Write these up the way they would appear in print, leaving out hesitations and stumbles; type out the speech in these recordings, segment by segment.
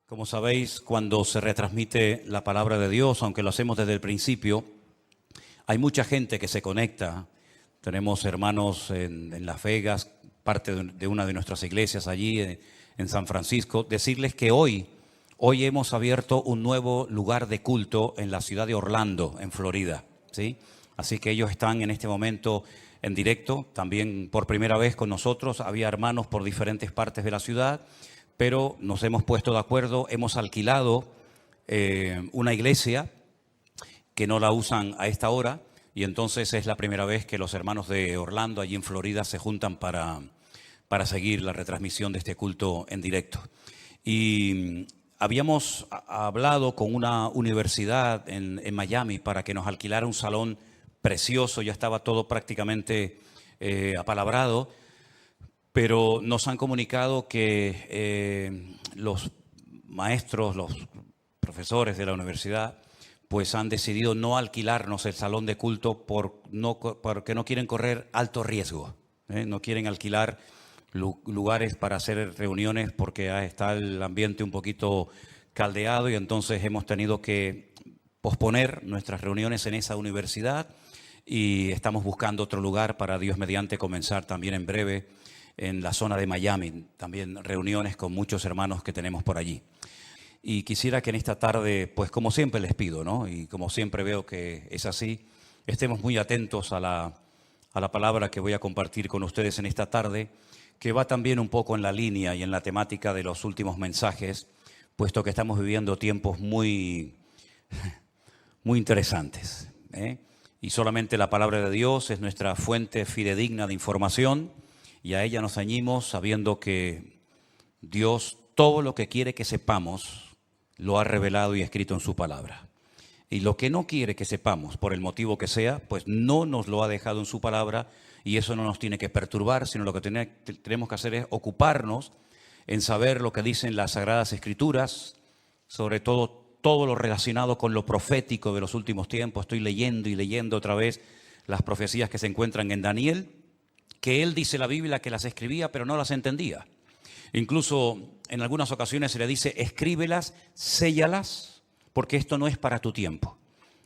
Como sabéis, cuando se retransmite la palabra de Dios, aunque lo hacemos desde el principio, hay mucha gente que se conecta. Tenemos hermanos en Las Vegas, parte de una de nuestras iglesias allí en San Francisco. Decirles que hoy hemos abierto un nuevo lugar de culto en la ciudad de Orlando, en Florida, ¿sí? Así que ellos están en este momento en directo, también por primera vez con nosotros. Había hermanos por diferentes partes de la ciudad, pero nos hemos puesto de acuerdo, hemos alquilado una iglesia que no la usan a esta hora, y entonces es la primera vez que los hermanos de Orlando, allí en Florida, se juntan para seguir la retransmisión de este culto en directo. Y habíamos hablado con una universidad en Miami para que nos alquilara un salón precioso, ya estaba todo prácticamente apalabrado, pero nos han comunicado que los maestros, los profesores de la universidad, pues han decidido no alquilarnos el salón de culto porque no quieren correr alto riesgo. No quieren alquilar lugares para hacer reuniones porque está el ambiente un poquito caldeado, y entonces hemos tenido que posponer nuestras reuniones en esa universidad y estamos buscando otro lugar para, Dios mediante, comenzar también en breve en la zona de Miami, también reuniones con muchos hermanos que tenemos por allí. Y quisiera que en esta tarde, pues como siempre les pido, ¿no? Y como siempre veo que es así, estemos muy atentos a la palabra que voy a compartir con ustedes en esta tarde, que va también un poco en la línea y en la temática de los últimos mensajes, puesto que estamos viviendo tiempos muy interesantes, ¿eh? Y solamente la palabra de Dios es nuestra fuente fidedigna de información, y a ella nos ceñimos sabiendo que Dios todo lo que quiere que sepamos lo ha revelado y escrito en su palabra. Y lo que no quiere que sepamos, por el motivo que sea, pues no nos lo ha dejado en su palabra, y eso no nos tiene que perturbar, sino lo que tenemos que hacer es ocuparnos en saber lo que dicen las Sagradas Escrituras, sobre todo lo relacionado con lo profético de los últimos tiempos. Estoy leyendo y leyendo otra vez las profecías que se encuentran en Daniel, que él dice la Biblia que las escribía pero no las entendía. Incluso en algunas ocasiones se le dice: escríbelas, séllalas, porque esto no es para tu tiempo.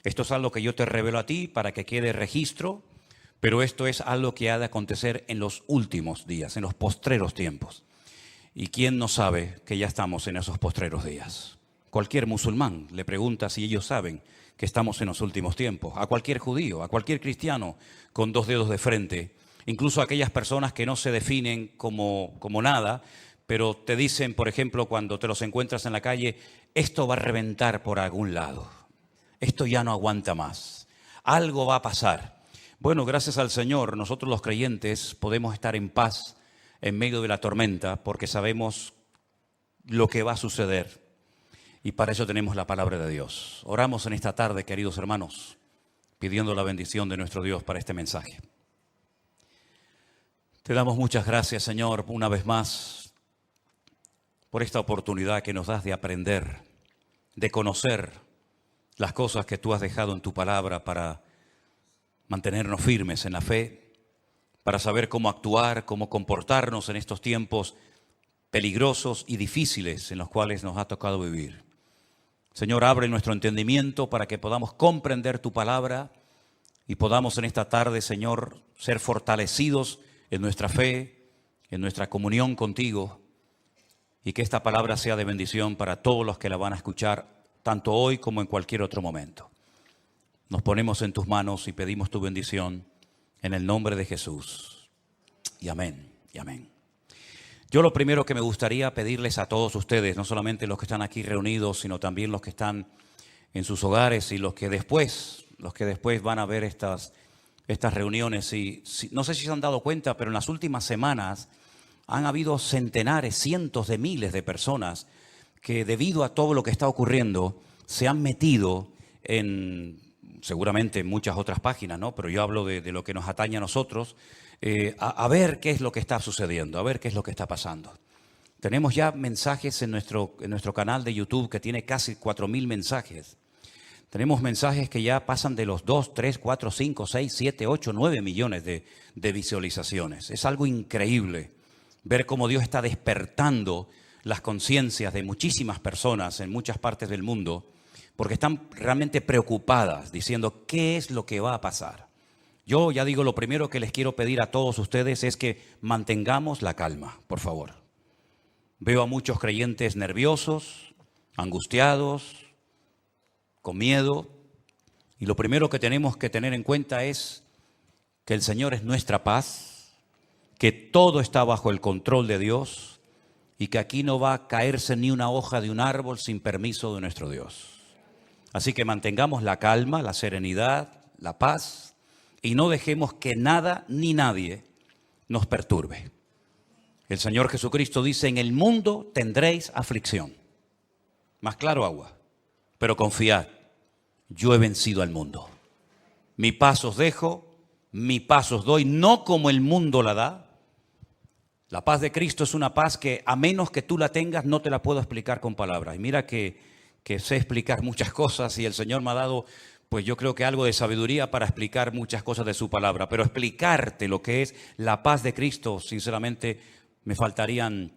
Esto es algo que yo te revelo a ti para que quede registro, pero esto es algo que ha de acontecer en los últimos días, en los postreros tiempos. ¿Y quién no sabe que ya estamos en esos postreros días? Cualquier musulmán le pregunta si ellos saben que estamos en los últimos tiempos. A cualquier judío, a cualquier cristiano con dos dedos de frente, incluso a aquellas personas que no se definen como nada, pero te dicen, por ejemplo, cuando te los encuentras en la calle: esto va a reventar por algún lado, esto ya no aguanta más, algo va a pasar. Bueno, gracias al Señor, nosotros los creyentes podemos estar en paz en medio de la tormenta, porque sabemos lo que va a suceder, y para eso tenemos la palabra de Dios. Oramos en esta tarde, queridos hermanos, pidiendo la bendición de nuestro Dios para este mensaje. Te damos muchas gracias, Señor, una vez más, por esta oportunidad que nos das de aprender, de conocer las cosas que tú has dejado en tu palabra para mantenernos firmes en la fe, para saber cómo actuar, cómo comportarnos en estos tiempos peligrosos y difíciles en los cuales nos ha tocado vivir. Señor, abre nuestro entendimiento para que podamos comprender tu palabra y podamos en esta tarde, Señor, ser fortalecidos en nuestra fe, en nuestra comunión contigo, y que esta palabra sea de bendición para todos los que la van a escuchar, tanto hoy como en cualquier otro momento. Nos ponemos en tus manos y pedimos tu bendición en el nombre de Jesús. Y amén, y amén. Yo lo primero que me gustaría pedirles a todos ustedes, no solamente los que están aquí reunidos, sino también los que están en sus hogares y los que después van a ver estas reuniones. Y no sé si se han dado cuenta, pero en las últimas semanas han habido centenares, cientos de miles de personas que, debido a todo lo que está ocurriendo, se han metido seguramente en muchas otras páginas, ¿no? Pero yo hablo de lo que nos atañe a nosotros, a ver qué es lo que está sucediendo, a ver qué es lo que está pasando. Tenemos ya mensajes en nuestro canal de YouTube que tiene casi 4.000 mensajes. Tenemos mensajes que ya pasan de los 2, 3, 4, 5, 6, 7, 8, 9 millones de visualizaciones. Es algo increíble ver cómo Dios está despertando las conciencias de muchísimas personas en muchas partes del mundo, porque están realmente preocupadas, diciendo, ¿qué es lo que va a pasar? Yo ya digo, lo primero que les quiero pedir a todos ustedes es que mantengamos la calma, por favor. Veo a muchos creyentes nerviosos, angustiados, con miedo, y lo primero que tenemos que tener en cuenta es que el Señor es nuestra paz, que todo está bajo el control de Dios y que aquí no va a caerse ni una hoja de un árbol sin permiso de nuestro Dios. Así que mantengamos la calma, la serenidad, la paz y no dejemos que nada ni nadie nos perturbe. El Señor Jesucristo dice, en el mundo tendréis aflicción. Más claro agua, pero confiad, yo he vencido al mundo. Mi paz os dejo, mi paz os doy, no como el mundo la da. La paz de Cristo es una paz que a menos que tú la tengas no te la puedo explicar con palabras. Y mira que sé explicar muchas cosas y el Señor me ha dado, pues yo creo que algo de sabiduría para explicar muchas cosas de su palabra. Pero explicarte lo que es la paz de Cristo, sinceramente, me faltarían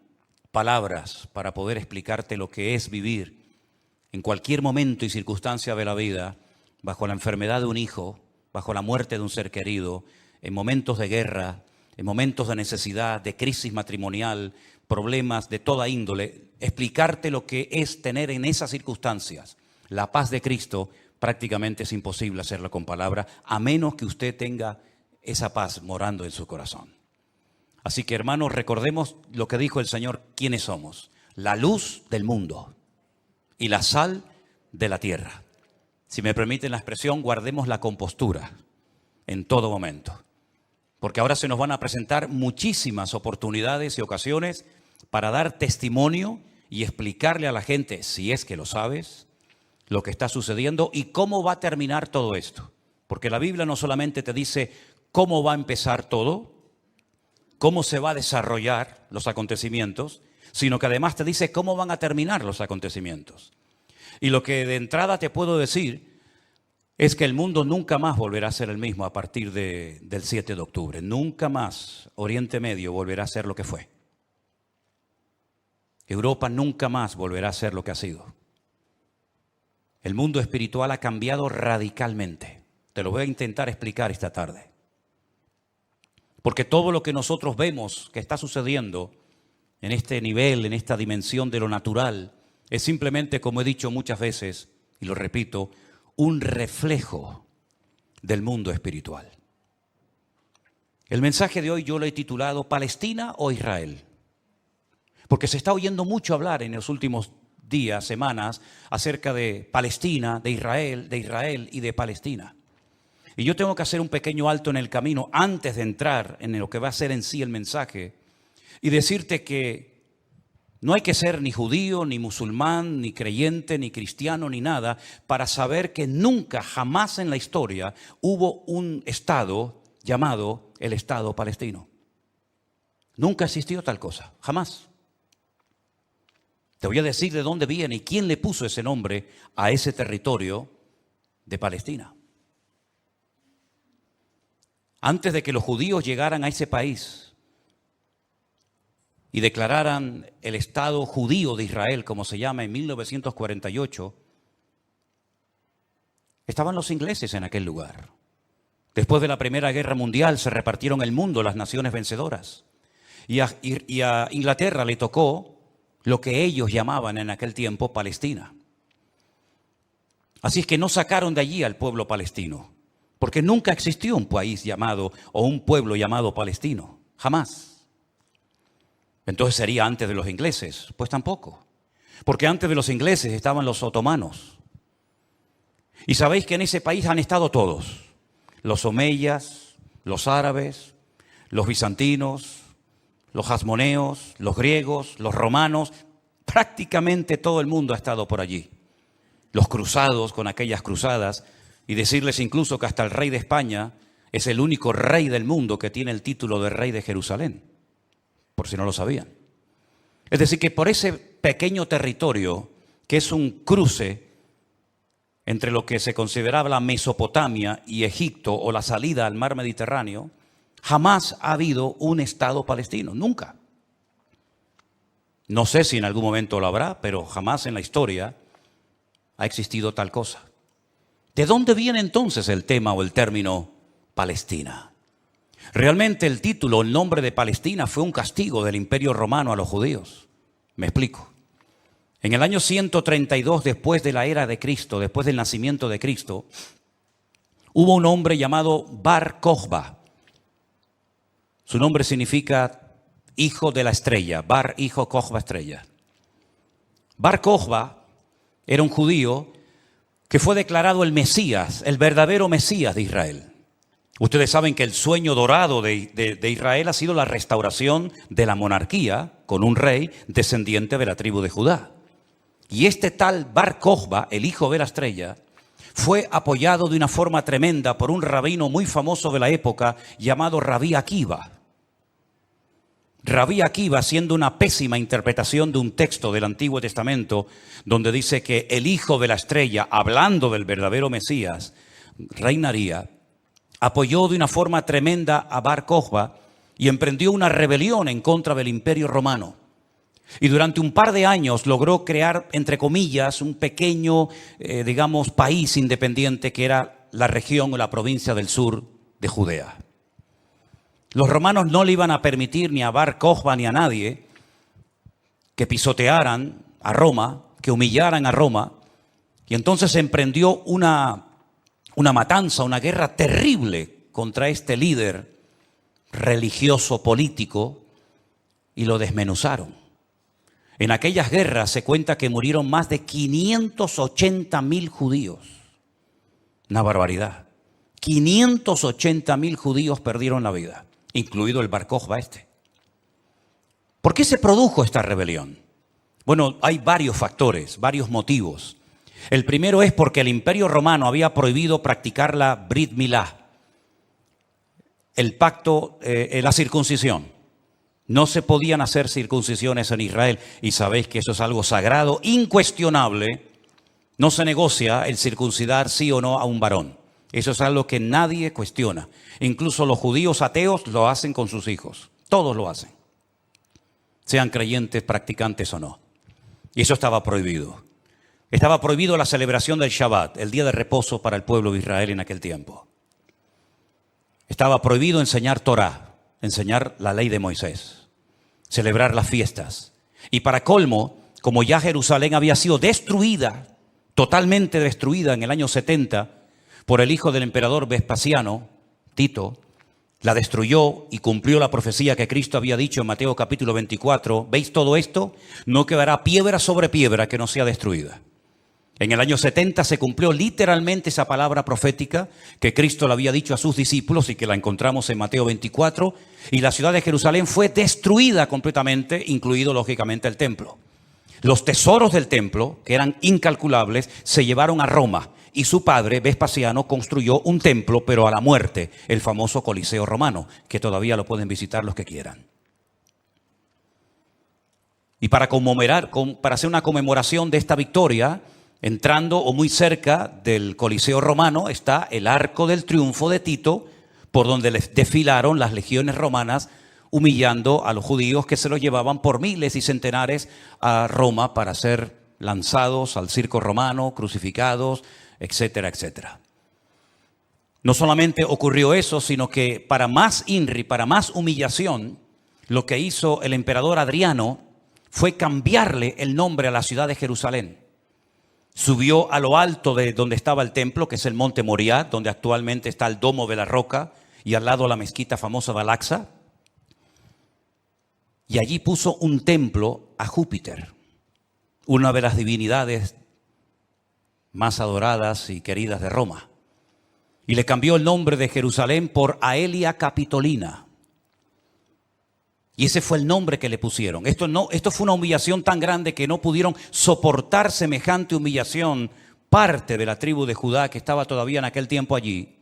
palabras para poder explicarte lo que es vivir en cualquier momento y circunstancia de la vida, bajo la enfermedad de un hijo, bajo la muerte de un ser querido, en momentos de guerra, en momentos de necesidad, de crisis matrimonial, problemas de toda índole, explicarte lo que es tener en esas circunstancias la paz de Cristo, prácticamente es imposible hacerlo con palabras, a menos que usted tenga esa paz morando en su corazón. Así que, hermanos, recordemos lo que dijo el Señor, quiénes somos: la luz del mundo y la sal de la tierra. Si me permiten la expresión, guardemos la compostura en todo momento. Porque ahora se nos van a presentar muchísimas oportunidades y ocasiones para dar testimonio y explicarle a la gente, si es que lo sabes, lo que está sucediendo y cómo va a terminar todo esto. Porque la Biblia no solamente te dice cómo va a empezar todo, cómo se va a desarrollar los acontecimientos, sino que además te dice cómo van a terminar los acontecimientos. Y lo que de entrada te puedo decir es que el mundo nunca más volverá a ser el mismo a partir del 7 de octubre. Nunca más Oriente Medio volverá a ser lo que fue. Europa nunca más volverá a ser lo que ha sido. El mundo espiritual ha cambiado radicalmente. Te lo voy a intentar explicar esta tarde. Porque todo lo que nosotros vemos que está sucediendo en este nivel, en esta dimensión de lo natural, es simplemente, como he dicho muchas veces, y lo repito, un reflejo del mundo espiritual. El mensaje de hoy yo lo he titulado ¿Palestina o Israel? Porque se está oyendo mucho hablar en los últimos días, semanas, acerca de Palestina, de Israel y de Palestina. Y yo tengo que hacer un pequeño alto en el camino antes de entrar en lo que va a ser en sí el mensaje y decirte que no hay que ser ni judío, ni musulmán, ni creyente, ni cristiano, ni nada, para saber que nunca, jamás en la historia hubo un Estado llamado el Estado palestino. Nunca existió tal cosa, jamás. Te voy a decir de dónde viene y quién le puso ese nombre a ese territorio de Palestina. Antes de que los judíos llegaran a ese país y declararan el Estado judío de Israel, como se llama en 1948, estaban los ingleses en aquel lugar. Después de la Primera Guerra Mundial se repartieron el mundo las naciones vencedoras. Y a Inglaterra le tocó lo que ellos llamaban en aquel tiempo Palestina. Así es que no sacaron de allí al pueblo palestino, porque nunca existió un país llamado o un pueblo llamado palestino, jamás. Entonces sería antes de los ingleses, pues tampoco, porque antes de los ingleses estaban los otomanos. Y sabéis que en ese país han estado todos, los omeyas, los árabes, los bizantinos, los hasmoneos, los griegos, los romanos, prácticamente todo el mundo ha estado por allí. Los cruzados con aquellas cruzadas, y decirles incluso que hasta el rey de España es el único rey del mundo que tiene el título de rey de Jerusalén, por si no lo sabían. Es decir, que por ese pequeño territorio, que es un cruce entre lo que se consideraba la Mesopotamia y Egipto o la salida al mar Mediterráneo, jamás ha habido un Estado palestino, nunca. No sé si en algún momento lo habrá, pero jamás en la historia ha existido tal cosa. ¿De dónde viene entonces el tema o el término Palestina? Realmente el título, el nombre de Palestina fue un castigo del Imperio Romano a los judíos. Me explico. En el año 132 después de la era de Cristo, después del nacimiento de Cristo, hubo un hombre llamado Bar Kokhba. Su nombre significa hijo de la estrella, Bar, hijo, Kokhba, estrella. Bar Kokhba era un judío que fue declarado el Mesías, el verdadero Mesías de Israel. Ustedes saben que el sueño dorado de Israel ha sido la restauración de la monarquía con un rey descendiente de la tribu de Judá. Y este tal Bar Kokhba, el hijo de la estrella, fue apoyado de una forma tremenda por un rabino muy famoso de la época llamado Rabí Akiva. Rabí Akiva, haciendo una pésima interpretación de un texto del Antiguo Testamento donde dice que el hijo de la estrella, hablando del verdadero Mesías, reinaría, apoyó de una forma tremenda a Bar Kokhba y emprendió una rebelión en contra del Imperio Romano. Y durante un par de años logró crear, entre comillas, un pequeño, país independiente que era la región o la provincia del sur de Judea. Los romanos no le iban a permitir ni a Bar Kokhba ni a nadie que pisotearan a Roma, que humillaran a Roma. Y entonces emprendió una matanza, una guerra terrible contra este líder religioso político y lo desmenuzaron. En aquellas guerras se cuenta que murieron más de 580.000 judíos. Una barbaridad. 580.000 judíos perdieron la vida, incluido el Bar Kokhba este. ¿Por qué se produjo esta rebelión? Bueno, hay varios factores, varios motivos. El primero es porque el Imperio Romano había prohibido practicar la Brit Milá, el pacto, la circuncisión. No se podían hacer circuncisiones en Israel y sabéis que eso es algo sagrado, incuestionable. No se negocia el circuncidar sí o no a un varón. Eso es algo que nadie cuestiona. Incluso los judíos ateos lo hacen con sus hijos. Todos lo hacen. Sean creyentes, practicantes o no. Y eso estaba prohibido. Estaba prohibido la celebración del Shabbat, el día de reposo para el pueblo de Israel en aquel tiempo. Estaba prohibido enseñar Torah, enseñar la ley de Moisés, celebrar las fiestas. Y para colmo, como ya Jerusalén había sido destruida, totalmente destruida en el año 70 por el hijo del emperador Vespasiano, Tito, la destruyó y cumplió la profecía que Cristo había dicho en Mateo capítulo 24. ¿Veis todo esto? No quedará piedra sobre piedra que no sea destruida. En el año 70 se cumplió literalmente esa palabra profética que Cristo le había dicho a sus discípulos y que la encontramos en Mateo 24. Y la ciudad de Jerusalén fue destruida completamente, incluido lógicamente el templo. Los tesoros del templo, que eran incalculables, se llevaron a Roma. Y su padre, Vespasiano, construyó un templo, pero a la muerte, el famoso Coliseo Romano, que todavía lo pueden visitar los que quieran. Y para hacer una conmemoración de esta victoria, entrando o muy cerca del Coliseo Romano está el Arco del Triunfo de Tito, por donde les desfilaron las legiones romanas, humillando a los judíos que se los llevaban por miles y centenares a Roma para ser lanzados al circo romano, crucificados, etcétera, etcétera. No solamente ocurrió eso, sino que para más INRI, para más humillación, lo que hizo el emperador Adriano fue cambiarle el nombre a la ciudad de Jerusalén. Subió a lo alto de donde estaba el templo, que es el monte Moriah, donde actualmente está el Domo de la Roca y al lado la mezquita famosa de Al-Aqsa. Y allí puso un templo a Júpiter, una de las divinidades más adoradas y queridas de Roma. Y le cambió el nombre de Jerusalén por Aelia Capitolina. Y ese fue el nombre que le pusieron. Esto fue una humillación tan grande que no pudieron soportar semejante humillación parte de la tribu de Judá que estaba todavía en aquel tiempo allí,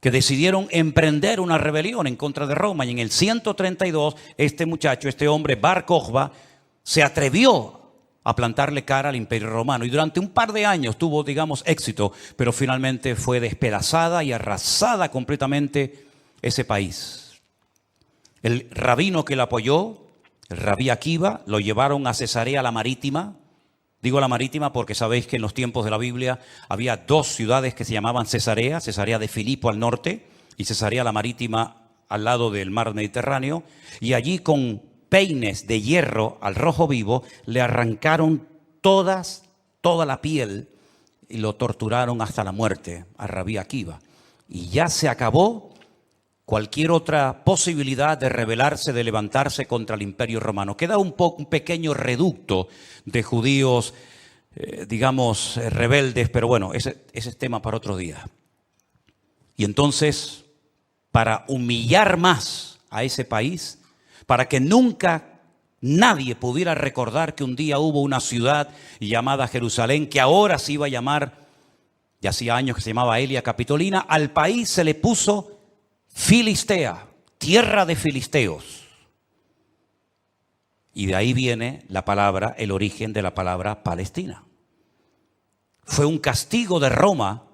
que decidieron emprender una rebelión en contra de Roma. Y en el 132, este hombre, Bar Kokhba, se atrevió a plantarle cara al Imperio Romano. Y durante un par de años tuvo, éxito, pero finalmente fue despedazada y arrasada completamente ese país. El rabino que la apoyó, El Rabí Akiva lo llevaron a Cesarea la Marítima. Digo la Marítima porque sabéis que en los tiempos de la Biblia había dos ciudades que se llamaban Cesarea, Cesarea de Filipo al norte y Cesarea la Marítima al lado del mar Mediterráneo. Y allí con peines de hierro al rojo vivo le arrancaron toda la piel y lo torturaron hasta la muerte a Rabí Akiva. Y ya se acabó cualquier otra posibilidad de rebelarse, de levantarse contra el Imperio Romano. Queda un pequeño reducto de judíos, rebeldes, pero bueno, ese es tema para otro día. Y entonces, para humillar más a ese país, para que nunca nadie pudiera recordar que un día hubo una ciudad llamada Jerusalén, que ahora se iba a llamar, ya hacía años que se llamaba Elia Capitolina, al país se le puso Filistea, tierra de filisteos. Y de ahí viene la palabra, el origen de la palabra Palestina. Fue un castigo de Roma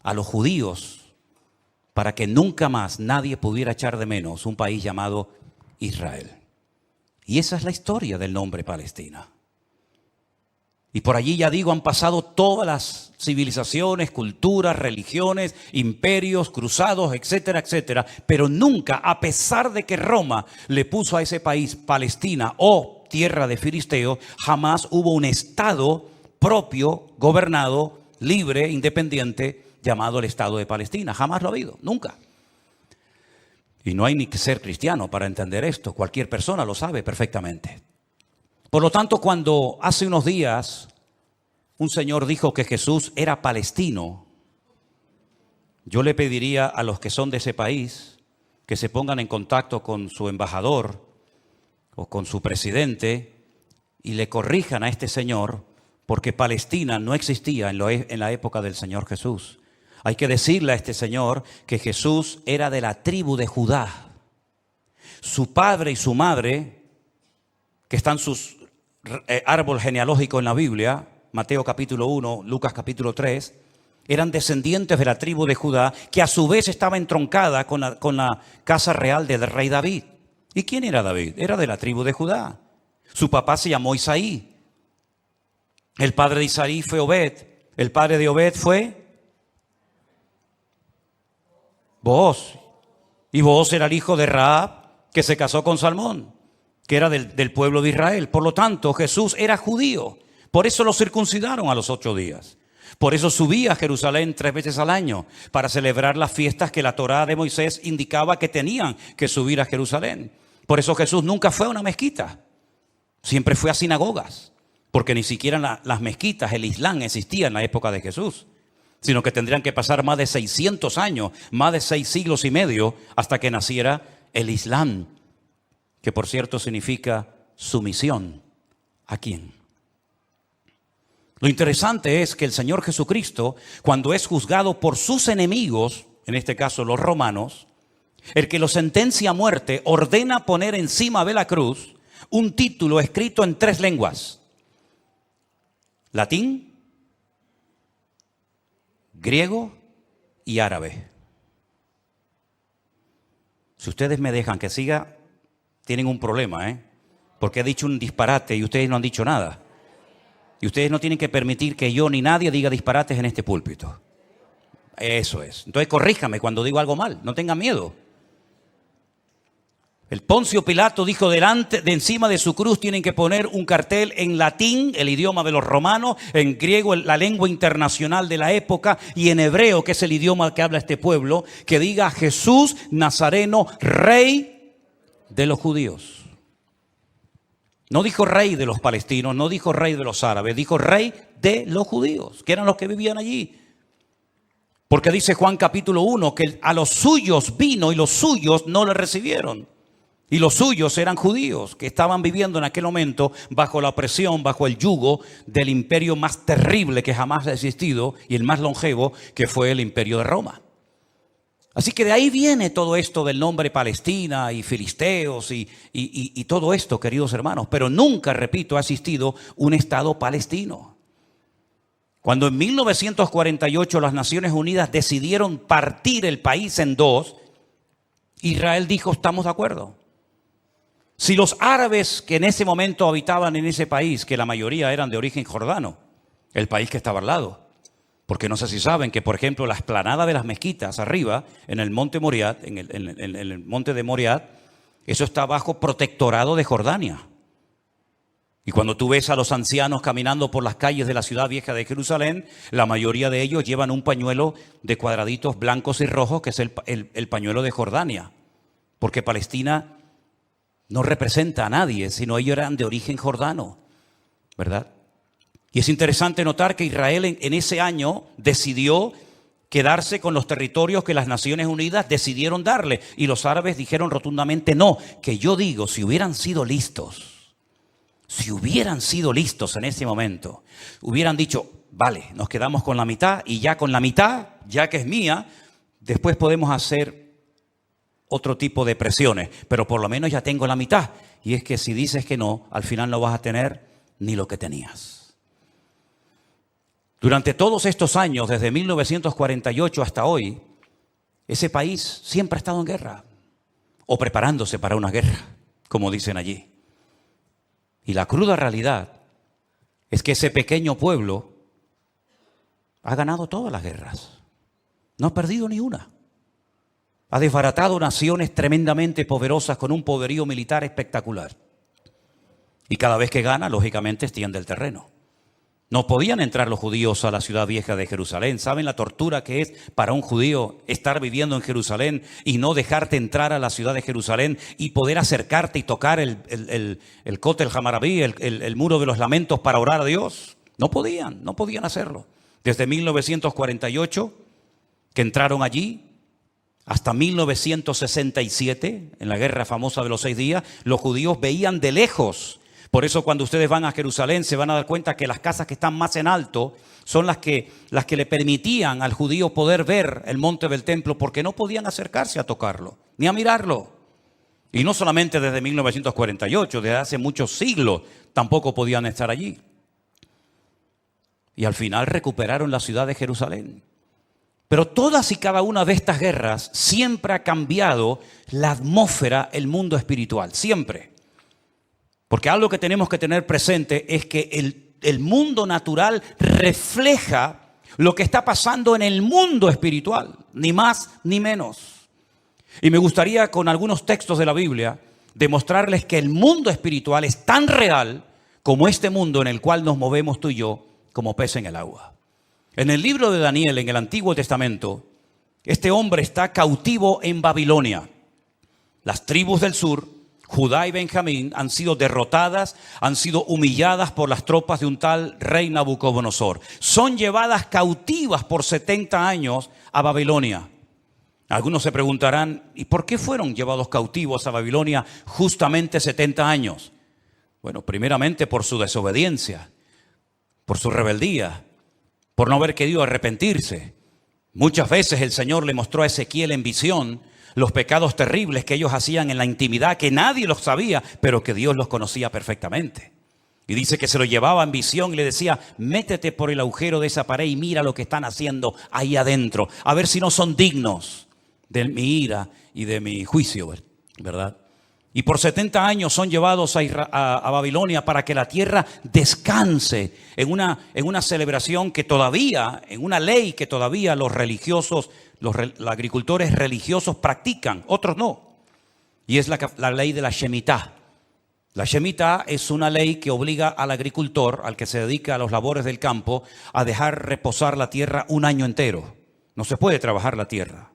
a los judíos para que nunca más nadie pudiera echar de menos un país llamado Israel. Y esa es la historia del nombre Palestina. Y por allí, ya digo, han pasado todas las civilizaciones, culturas, religiones, imperios, cruzados, etcétera, etcétera. Pero nunca, a pesar de que Roma le puso a ese país Palestina o tierra de filisteos, jamás hubo un estado propio, gobernado, libre, independiente, llamado el Estado de Palestina. Jamás lo ha habido, nunca. Y no hay ni que ser cristiano para entender esto. Cualquier persona lo sabe perfectamente. Por lo tanto, cuando hace unos días un señor dijo que Jesús era palestino, yo le pediría a los que son de ese país que se pongan en contacto con su embajador o con su presidente y le corrijan a este señor, porque Palestina no existía en la época del Señor Jesús. Hay que decirle a este señor que Jesús era de la tribu de Judá. Su padre y su madre, que están sus árbol genealógico en la Biblia, Mateo capítulo 1, Lucas capítulo 3, eran descendientes de la tribu de Judá, que a su vez estaba entroncada con la casa real del rey David. ¿Y quién era David? Era de la tribu de Judá. Su papá se llamó Isaí. El padre de Isaí fue Obed. El padre de Obed fue Booz. Y Booz era el hijo de Rahab, que se casó con Salmón, que era del pueblo de Israel. Por lo tanto, Jesús era judío. Por eso lo circuncidaron a los 8 días. Por eso subía a Jerusalén 3 veces al año, para celebrar las fiestas que la Torá de Moisés indicaba que tenían que subir a Jerusalén. Por eso Jesús nunca fue a una mezquita. Siempre fue a sinagogas. Porque ni siquiera las mezquitas, el Islam, existía en la época de Jesús. Sino que tendrían que pasar más de 600 años, más de 6 siglos y medio, hasta que naciera el Islam. Que por cierto significa sumisión. ¿A quién? Lo interesante es que el Señor Jesucristo, cuando es juzgado por sus enemigos, en este caso los romanos, el que lo sentencia a muerte, ordena poner encima de la cruz un título escrito en 3 lenguas: latín, griego y árabe. Si ustedes me dejan que siga, tienen un problema, porque he dicho un disparate y ustedes no han dicho nada. Y ustedes no tienen que permitir que yo ni nadie diga disparates en este púlpito. Eso es. Entonces corríjame cuando digo algo mal, no tengan miedo. El Poncio Pilato dijo de encima de su cruz tienen que poner un cartel en latín, el idioma de los romanos, en griego, la lengua internacional de la época, y en hebreo, que es el idioma que habla este pueblo, que diga Jesús Nazareno, rey de los judíos. No dijo rey de los palestinos, no dijo rey de los árabes, dijo rey de los judíos, que eran los que vivían allí. Porque dice Juan capítulo 1 que a los suyos vino y los suyos no le recibieron. Y los suyos eran judíos que estaban viviendo en aquel momento bajo la opresión, bajo el yugo del imperio más terrible que jamás ha existido y el más longevo, que fue el imperio de Roma. Así que de ahí viene todo esto del nombre Palestina y filisteos y todo esto, queridos hermanos. Pero nunca, repito, ha existido un Estado palestino. Cuando en 1948 las Naciones Unidas decidieron partir el país en 2, Israel dijo: estamos de acuerdo. Si los árabes que en ese momento habitaban en ese país, que la mayoría eran de origen jordano, el país que estaba al lado, porque no sé si saben que, por ejemplo, la explanada de las mezquitas arriba, en el monte Moriat, en el monte de Moriat, eso está bajo protectorado de Jordania. Y cuando tú ves a los ancianos caminando por las calles de la ciudad vieja de Jerusalén, la mayoría de ellos llevan un pañuelo de cuadraditos blancos y rojos, que es el pañuelo de Jordania. Porque Palestina no representa a nadie, sino ellos eran de origen jordano, ¿verdad? Y es interesante notar que Israel en ese año decidió quedarse con los territorios que las Naciones Unidas decidieron darle. Y los árabes dijeron rotundamente no, que yo digo, si hubieran sido listos en ese momento, hubieran dicho, vale, nos quedamos con la mitad y ya con la mitad, ya que es mía, después podemos hacer otro tipo de presiones, pero por lo menos ya tengo la mitad. Y es que si dices que no, al final no vas a tener ni lo que tenías. Durante todos estos años, desde 1948 hasta hoy, ese país siempre ha estado en guerra, o preparándose para una guerra, como dicen allí. Y la cruda realidad es que ese pequeño pueblo ha ganado todas las guerras, no ha perdido ni una. Ha desbaratado naciones tremendamente poderosas con un poderío militar espectacular. Y cada vez que gana, lógicamente, extiende el terreno. No podían entrar los judíos a la ciudad vieja de Jerusalén. ¿Saben la tortura que es para un judío estar viviendo en Jerusalén y no dejarte entrar a la ciudad de Jerusalén y poder acercarte y tocar el Kotel Hamarabí, el muro de los lamentos para orar a Dios? No podían hacerlo. Desde 1948, que entraron allí, hasta 1967, en la guerra famosa de los 6 días, los judíos veían de lejos. Por eso cuando ustedes van a Jerusalén se van a dar cuenta que las casas que están más en alto son las que le permitían al judío poder ver el monte del templo, porque no podían acercarse a tocarlo, ni a mirarlo. Y no solamente desde 1948, desde hace muchos siglos tampoco podían estar allí. Y al final recuperaron la ciudad de Jerusalén. Pero todas y cada una de estas guerras siempre ha cambiado la atmósfera, el mundo espiritual, siempre. Porque algo que tenemos que tener presente es que el mundo natural refleja lo que está pasando en el mundo espiritual, ni más ni menos. Y me gustaría con algunos textos de la Biblia demostrarles que el mundo espiritual es tan real como este mundo en el cual nos movemos tú y yo como pez en el agua. En el libro de Daniel, en el Antiguo Testamento, este hombre está cautivo en Babilonia. Las tribus del sur, Judá y Benjamín, han sido derrotadas, han sido humilladas por las tropas de un tal rey Nabucodonosor. Son llevadas cautivas por 70 años a Babilonia. Algunos se preguntarán, ¿y por qué fueron llevados cautivos a Babilonia justamente 70 años? Bueno, primeramente por su desobediencia, por su rebeldía, por no haber querido arrepentirse. Muchas veces el Señor le mostró a Ezequiel en visión los pecados terribles que ellos hacían en la intimidad, que nadie los sabía, pero que Dios los conocía perfectamente. Y dice que se lo llevaba en visión y le decía, métete por el agujero de esa pared y mira lo que están haciendo ahí adentro, a ver si no son dignos de mi ira y de mi juicio, ¿verdad? Y por 70 años son llevados a Babilonia para que la tierra descanse en una celebración que todavía, en una ley que todavía los religiosos, los agricultores religiosos practican, otros no. Y es la ley de la Shemitah. La Shemitah es una ley que obliga al agricultor, al que se dedica a los labores del campo, a dejar reposar la tierra un año entero. No se puede trabajar la tierra.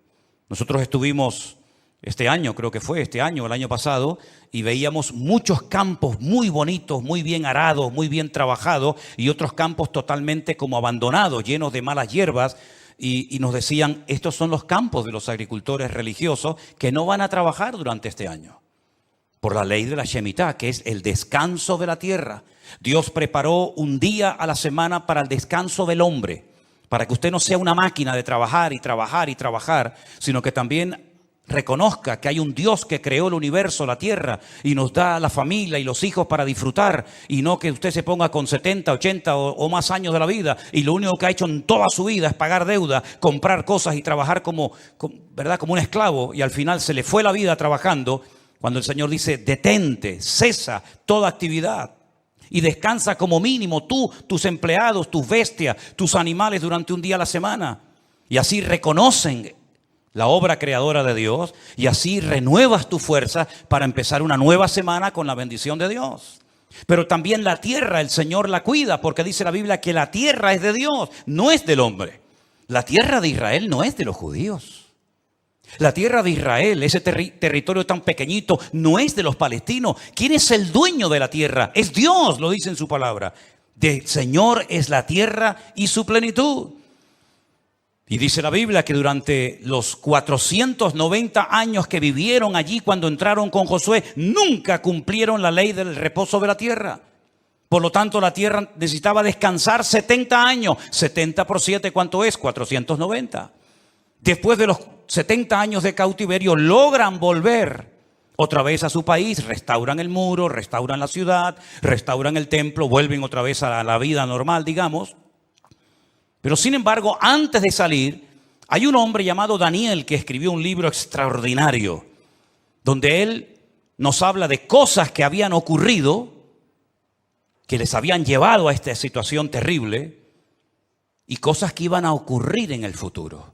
Nosotros estuvimos este año, creo que fue este año, el año pasado, y veíamos muchos campos muy bonitos, muy bien arados, muy bien trabajados, y otros campos totalmente como abandonados, llenos de malas hierbas, y nos decían, estos son los campos de los agricultores religiosos que no van a trabajar durante este año, por la ley de la Shemitah, que es el descanso de la tierra. Dios preparó un día a la semana para el descanso del hombre, para que usted no sea una máquina de trabajar y trabajar y trabajar, sino que también reconozca que hay un Dios que creó el universo, la tierra, y nos da la familia y los hijos para disfrutar, y no que usted se ponga con 70, 80 o más años de la vida y lo único que ha hecho en toda su vida es pagar deuda, comprar cosas y trabajar como un esclavo, y al final se le fue la vida trabajando Cuando el Señor dice, detente, cesa toda actividad y descansa como mínimo tú, tus empleados, tus bestias, tus animales durante un día a la semana. Y así reconocen la obra creadora de Dios y así renuevas tu fuerza para empezar una nueva semana con la bendición de Dios. Pero también la tierra, el Señor la cuida, porque dice la Biblia que la tierra es de Dios, no es del hombre. La tierra de Israel no es de los judíos. La tierra de Israel, ese territorio tan pequeñito, no es de los palestinos. ¿Quién es el dueño de la tierra? Es Dios, lo dice en su palabra. Del Señor es la tierra y su plenitud. Y dice la Biblia que durante los 490 años que vivieron allí cuando entraron con Josué, nunca cumplieron la ley del reposo de la tierra. Por lo tanto, la tierra necesitaba descansar 70 años. 70 por 7, ¿cuánto es? 490. Después de los 70 años de cautiverio, logran volver otra vez a su país, restauran el muro, restauran la ciudad, restauran el templo, vuelven otra vez a la vida normal, digamos. Pero sin embargo, antes de salir, hay un hombre llamado Daniel que escribió un libro extraordinario, donde él nos habla de cosas que habían ocurrido, que les habían llevado a esta situación terrible, y cosas que iban a ocurrir en el futuro.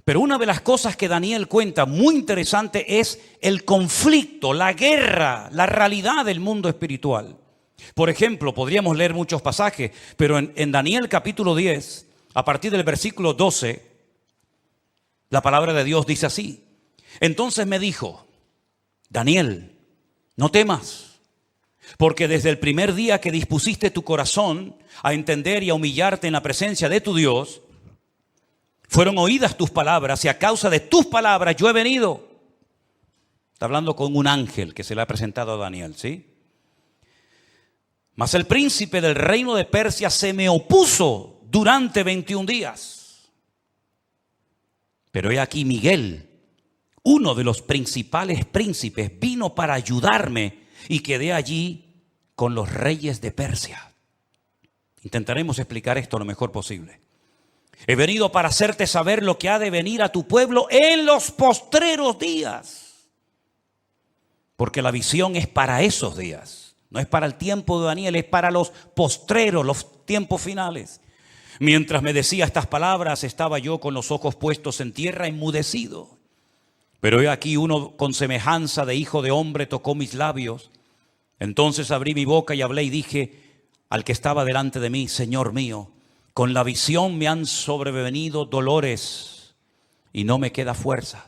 Pero una de las cosas que Daniel cuenta muy interesante es el conflicto, la guerra, la realidad del mundo espiritual. Por ejemplo, podríamos leer muchos pasajes, pero en Daniel capítulo 10, a partir del versículo 12, la palabra de Dios dice así. Entonces me dijo, Daniel, no temas, porque desde el primer día que dispusiste tu corazón a entender y a humillarte en la presencia de tu Dios, fueron oídas tus palabras y a causa de tus palabras yo he venido. Está hablando con un ángel que se le ha presentado a Daniel, ¿sí? Mas el príncipe del reino de Persia se me opuso durante 21 días. Pero he aquí Miguel, uno de los principales príncipes, vino para ayudarme y quedé allí con los reyes de Persia. Intentaremos explicar esto lo mejor posible. He venido para hacerte saber lo que ha de venir a tu pueblo en los postreros días. Porque la visión es para esos días. No es para el tiempo de Daniel, es para los postreros, los tiempos finales. Mientras me decía estas palabras, estaba yo con los ojos puestos en tierra, enmudecido. Pero he aquí uno con semejanza de hijo de hombre tocó mis labios. Entonces abrí mi boca y hablé y dije al que estaba delante de mí, Señor mío, con la visión me han sobrevenido dolores y no me queda fuerza.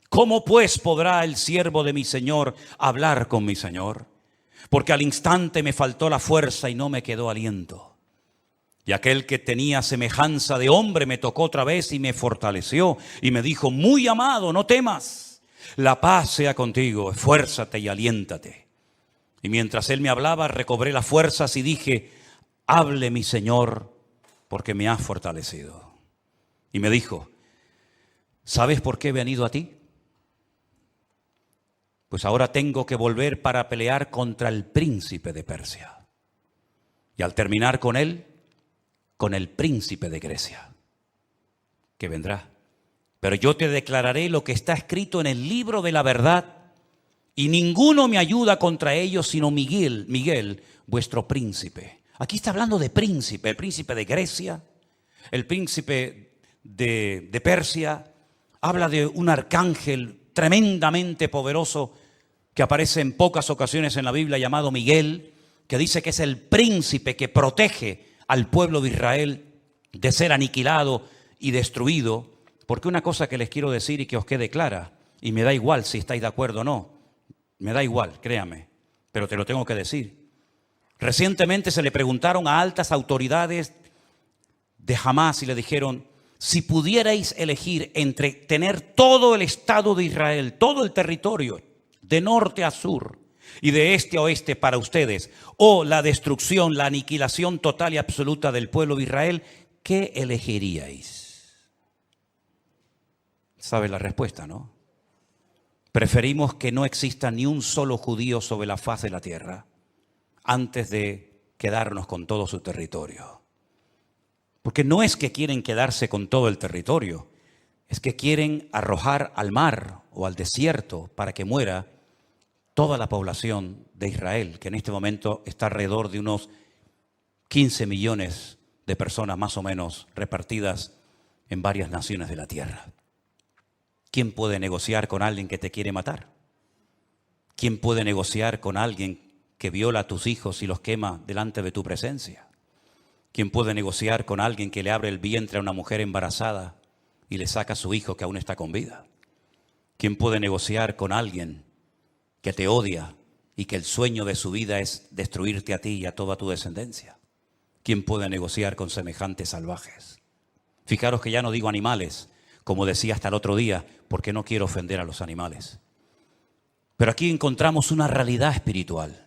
¿Cómo pues podrá el siervo de mi Señor hablar con mi Señor? Porque al instante me faltó la fuerza y no me quedó aliento. Y aquel que tenía semejanza de hombre me tocó otra vez y me fortaleció y me dijo, muy amado, no temas, la paz sea contigo, esfuérzate y aliéntate. Y mientras él me hablaba, recobré las fuerzas y dije, hable mi Señor, porque me has fortalecido. Y me dijo, ¿sabes por qué he venido a ti? Pues ahora tengo que volver para pelear contra el príncipe de Persia. Y al terminar con él, con el príncipe de Grecia, que vendrá. Pero yo te declararé lo que está escrito en el libro de la verdad, y ninguno me ayuda contra ellos sino Miguel, vuestro príncipe. Aquí está hablando de príncipe, el príncipe de Grecia, el príncipe de Persia. Habla de un arcángel tremendamente poderoso que aparece en pocas ocasiones en la Biblia llamado Miguel, que dice que es el príncipe que protege al pueblo de Israel de ser aniquilado y destruido. Porque una cosa que les quiero decir y que os quede clara, y me da igual si estáis de acuerdo o no, me da igual, créame, pero te lo tengo que decir. Recientemente se le preguntaron a altas autoridades de Hamás y le dijeron, si pudierais elegir entre tener todo el Estado de Israel, todo el territorio, de norte a sur y de este a oeste para ustedes, o la destrucción, la aniquilación total y absoluta del pueblo de Israel, ¿qué elegiríais? ¿Sabe la respuesta, no? Preferimos que no exista ni un solo judío sobre la faz de la tierra antes de quedarnos con todo su territorio. Porque no es que quieren quedarse con todo el territorio, es que quieren arrojar al mar o al desierto para que muera toda la población de Israel, que en este momento está alrededor de unos 15 millones de personas más o menos repartidas en varias naciones de la tierra. ¿Quién puede negociar con alguien que te quiere matar? ¿Quién puede negociar con alguien que viola a tus hijos y los quema delante de tu presencia? ¿Quién puede negociar con alguien que le abre el vientre a una mujer embarazada y le saca a su hijo que aún está con vida? ¿Quién puede negociar con alguien que te odia y que el sueño de su vida es destruirte a ti y a toda tu descendencia? ¿Quién puede negociar con semejantes salvajes? Fijaros que ya no digo animales, como decía hasta el otro día, porque no quiero ofender a los animales. Pero aquí encontramos una realidad espiritual.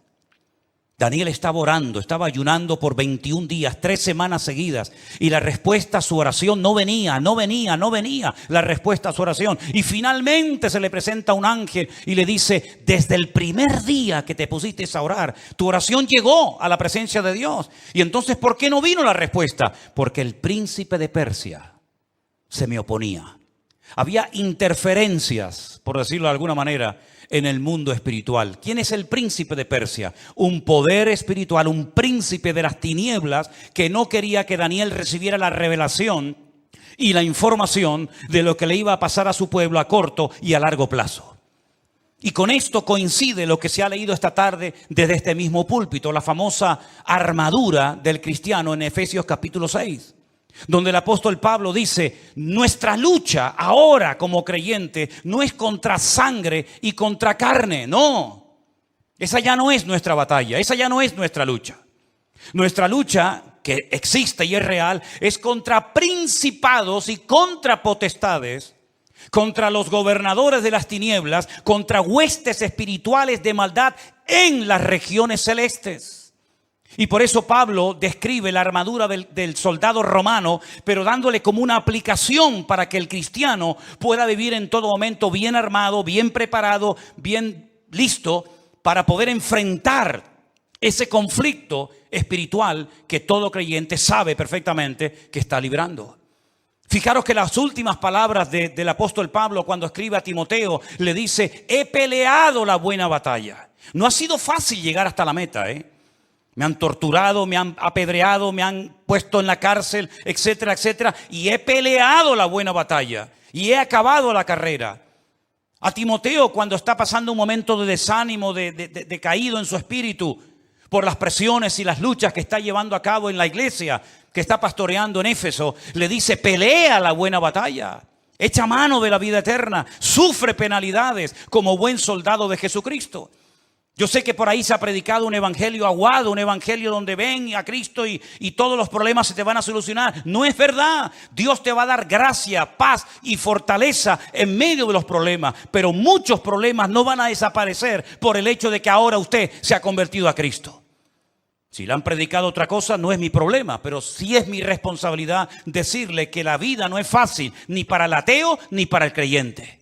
Daniel estaba orando, estaba ayunando por 21 días, 3 semanas seguidas, y la respuesta a su oración no venía la respuesta a su oración. Y finalmente se le presenta un ángel y le dice: desde el primer día que te pusiste a orar, tu oración llegó a la presencia de Dios. Y entonces, ¿por qué no vino la respuesta? Porque el príncipe de Persia se me oponía. Había interferencias, por decirlo de alguna manera, en el mundo espiritual. ¿Quién es el príncipe de Persia? Un poder espiritual, un príncipe de las tinieblas que no quería que Daniel recibiera la revelación y la información de lo que le iba a pasar a su pueblo a corto y a largo plazo. Y con esto coincide lo que se ha leído esta tarde desde este mismo púlpito, la famosa armadura del cristiano en Efesios capítulo 6. Donde el apóstol Pablo dice: nuestra lucha ahora como creyente no es contra sangre y contra carne, no. Esa ya no es nuestra batalla, esa ya no es nuestra lucha. Nuestra lucha, que existe y es real, es contra principados y contra potestades, contra los gobernadores de las tinieblas, contra huestes espirituales de maldad en las regiones celestes. Y por eso Pablo describe la armadura del soldado romano, pero dándole como una aplicación para que el cristiano pueda vivir en todo momento bien armado, bien preparado, bien listo para poder enfrentar ese conflicto espiritual que todo creyente sabe perfectamente que está librando. Fijaros que las últimas palabras del apóstol Pablo cuando escribe a Timoteo le dice: he peleado la buena batalla. No ha sido fácil llegar hasta la meta, Me han torturado, me han apedreado, me han puesto en la cárcel, etcétera, etcétera. Y he peleado la buena batalla y he acabado la carrera. A Timoteo, cuando está pasando un momento de desánimo, de caído en su espíritu por las presiones y las luchas que está llevando a cabo en la iglesia que está pastoreando en Éfeso, le dice: pelea la buena batalla, echa mano de la vida eterna, sufre penalidades como buen soldado de Jesucristo. Yo sé que por ahí se ha predicado un evangelio aguado, un evangelio donde ven a Cristo y todos los problemas se te van a solucionar. No es verdad. Dios te va a dar gracia, paz y fortaleza en medio de los problemas. Pero muchos problemas no van a desaparecer por el hecho de que ahora usted se ha convertido a Cristo. Si le han predicado otra cosa, no es mi problema, pero sí es mi responsabilidad decirle que la vida no es fácil, ni para el ateo ni para el creyente.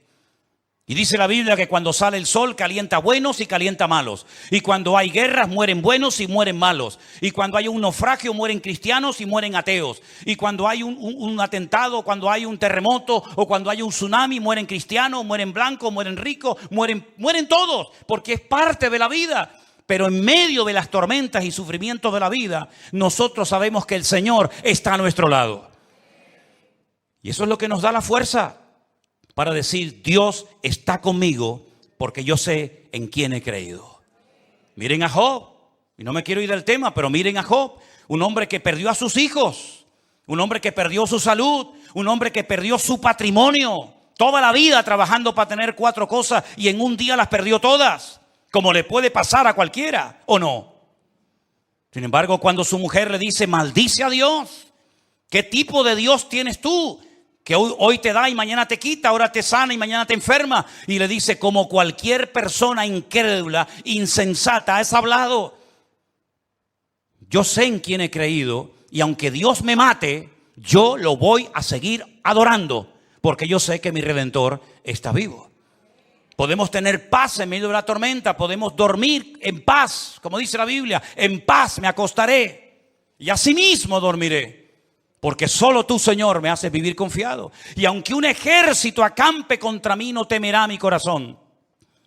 Y dice la Biblia que cuando sale el sol calienta buenos y calienta malos. Y cuando hay guerras mueren buenos y mueren malos. Y cuando hay un naufragio mueren cristianos y mueren ateos. Y cuando hay un atentado, cuando hay un terremoto o cuando hay un tsunami mueren cristianos, mueren blancos, mueren ricos, mueren todos. Porque es parte de la vida. Pero en medio de las tormentas y sufrimientos de la vida, nosotros sabemos que el Señor está a nuestro lado. Y eso es lo que nos da la fuerza para decir: Dios está conmigo porque yo sé en quién he creído. Miren a Job, y no me quiero ir del tema, pero miren a Job, un hombre que perdió a sus hijos, un hombre que perdió su salud, un hombre que perdió su patrimonio, toda la vida trabajando para tener 4 cosas y en un día las perdió todas, como le puede pasar a cualquiera, ¿o no? Sin embargo, cuando su mujer le dice: maldice a Dios, ¿qué tipo de Dios tienes tú? Que hoy te da y mañana te quita, ahora te sana y mañana te enferma. Y le dice: como cualquier persona incrédula, insensata, has hablado. Yo sé en quién he creído y aunque Dios me mate, yo lo voy a seguir adorando porque yo sé que mi Redentor está vivo. Podemos tener paz en medio de la tormenta, podemos dormir en paz, como dice la Biblia: en paz me acostaré y asimismo dormiré. Porque solo tú, Señor, me haces vivir confiado. Y aunque un ejército acampe contra mí, no temerá mi corazón.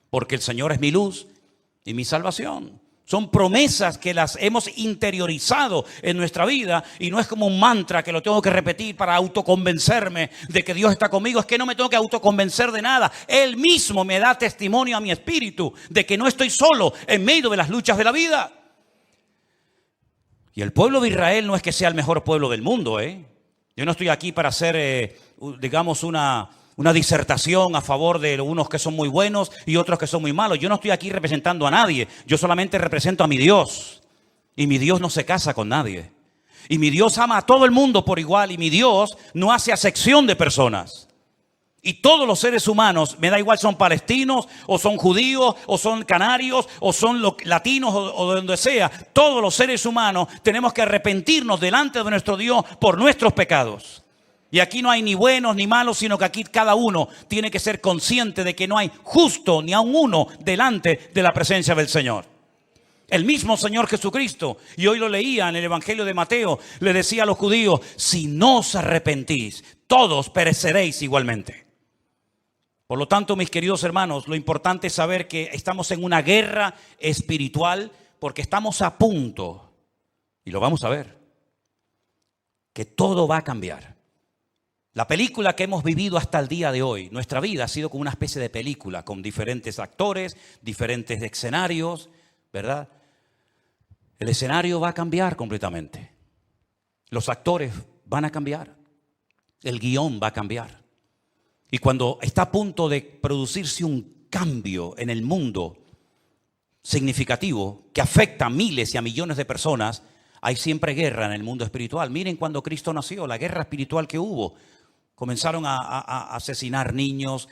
Porque el Señor es mi luz y mi salvación. Son promesas que las hemos interiorizado en nuestra vida y no es como un mantra que lo tengo que repetir para autoconvencerme de que Dios está conmigo. Es que no me tengo que autoconvencer de nada. Él mismo me da testimonio a mi espíritu de que no estoy solo en medio de las luchas de la vida. Y el pueblo de Israel no es que sea el mejor pueblo del mundo, Yo no estoy aquí para hacer, digamos, una disertación a favor de unos que son muy buenos y otros que son muy malos. Yo no estoy aquí representando a nadie. Yo solamente represento a mi Dios. Y mi Dios no se casa con nadie. Y mi Dios ama a todo el mundo por igual. Y mi Dios no hace acepción de personas. Y todos los seres humanos, me da igual, son palestinos, o son judíos, o son canarios, o son latinos, o de donde sea. Todos los seres humanos tenemos que arrepentirnos delante de nuestro Dios por nuestros pecados. Y aquí no hay ni buenos ni malos, sino que aquí cada uno tiene que ser consciente de que no hay justo ni aun uno delante de la presencia del Señor. El mismo Señor Jesucristo, y hoy lo leía en el Evangelio de Mateo, le decía a los judíos: si no os arrepentís, todos pereceréis igualmente. Por lo tanto, mis queridos hermanos, lo importante es saber que estamos en una guerra espiritual porque estamos a punto, y lo vamos a ver, que todo va a cambiar. La película que hemos vivido hasta el día de hoy, nuestra vida ha sido como una especie de película, con diferentes actores, diferentes escenarios, ¿verdad? El escenario va a cambiar completamente. Los actores van a cambiar. El guión va a cambiar. Y cuando está a punto de producirse un cambio en el mundo significativo que afecta a miles y a millones de personas, hay siempre guerra en el mundo espiritual. Miren cuando Cristo nació, la guerra espiritual que hubo. Comenzaron a asesinar niños,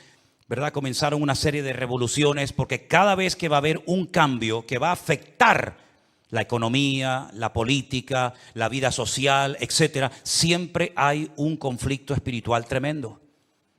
¿verdad? Comenzaron una serie de revoluciones, porque cada vez que va a haber un cambio que va a afectar la economía, la política, la vida social, etcétera, siempre hay un conflicto espiritual tremendo.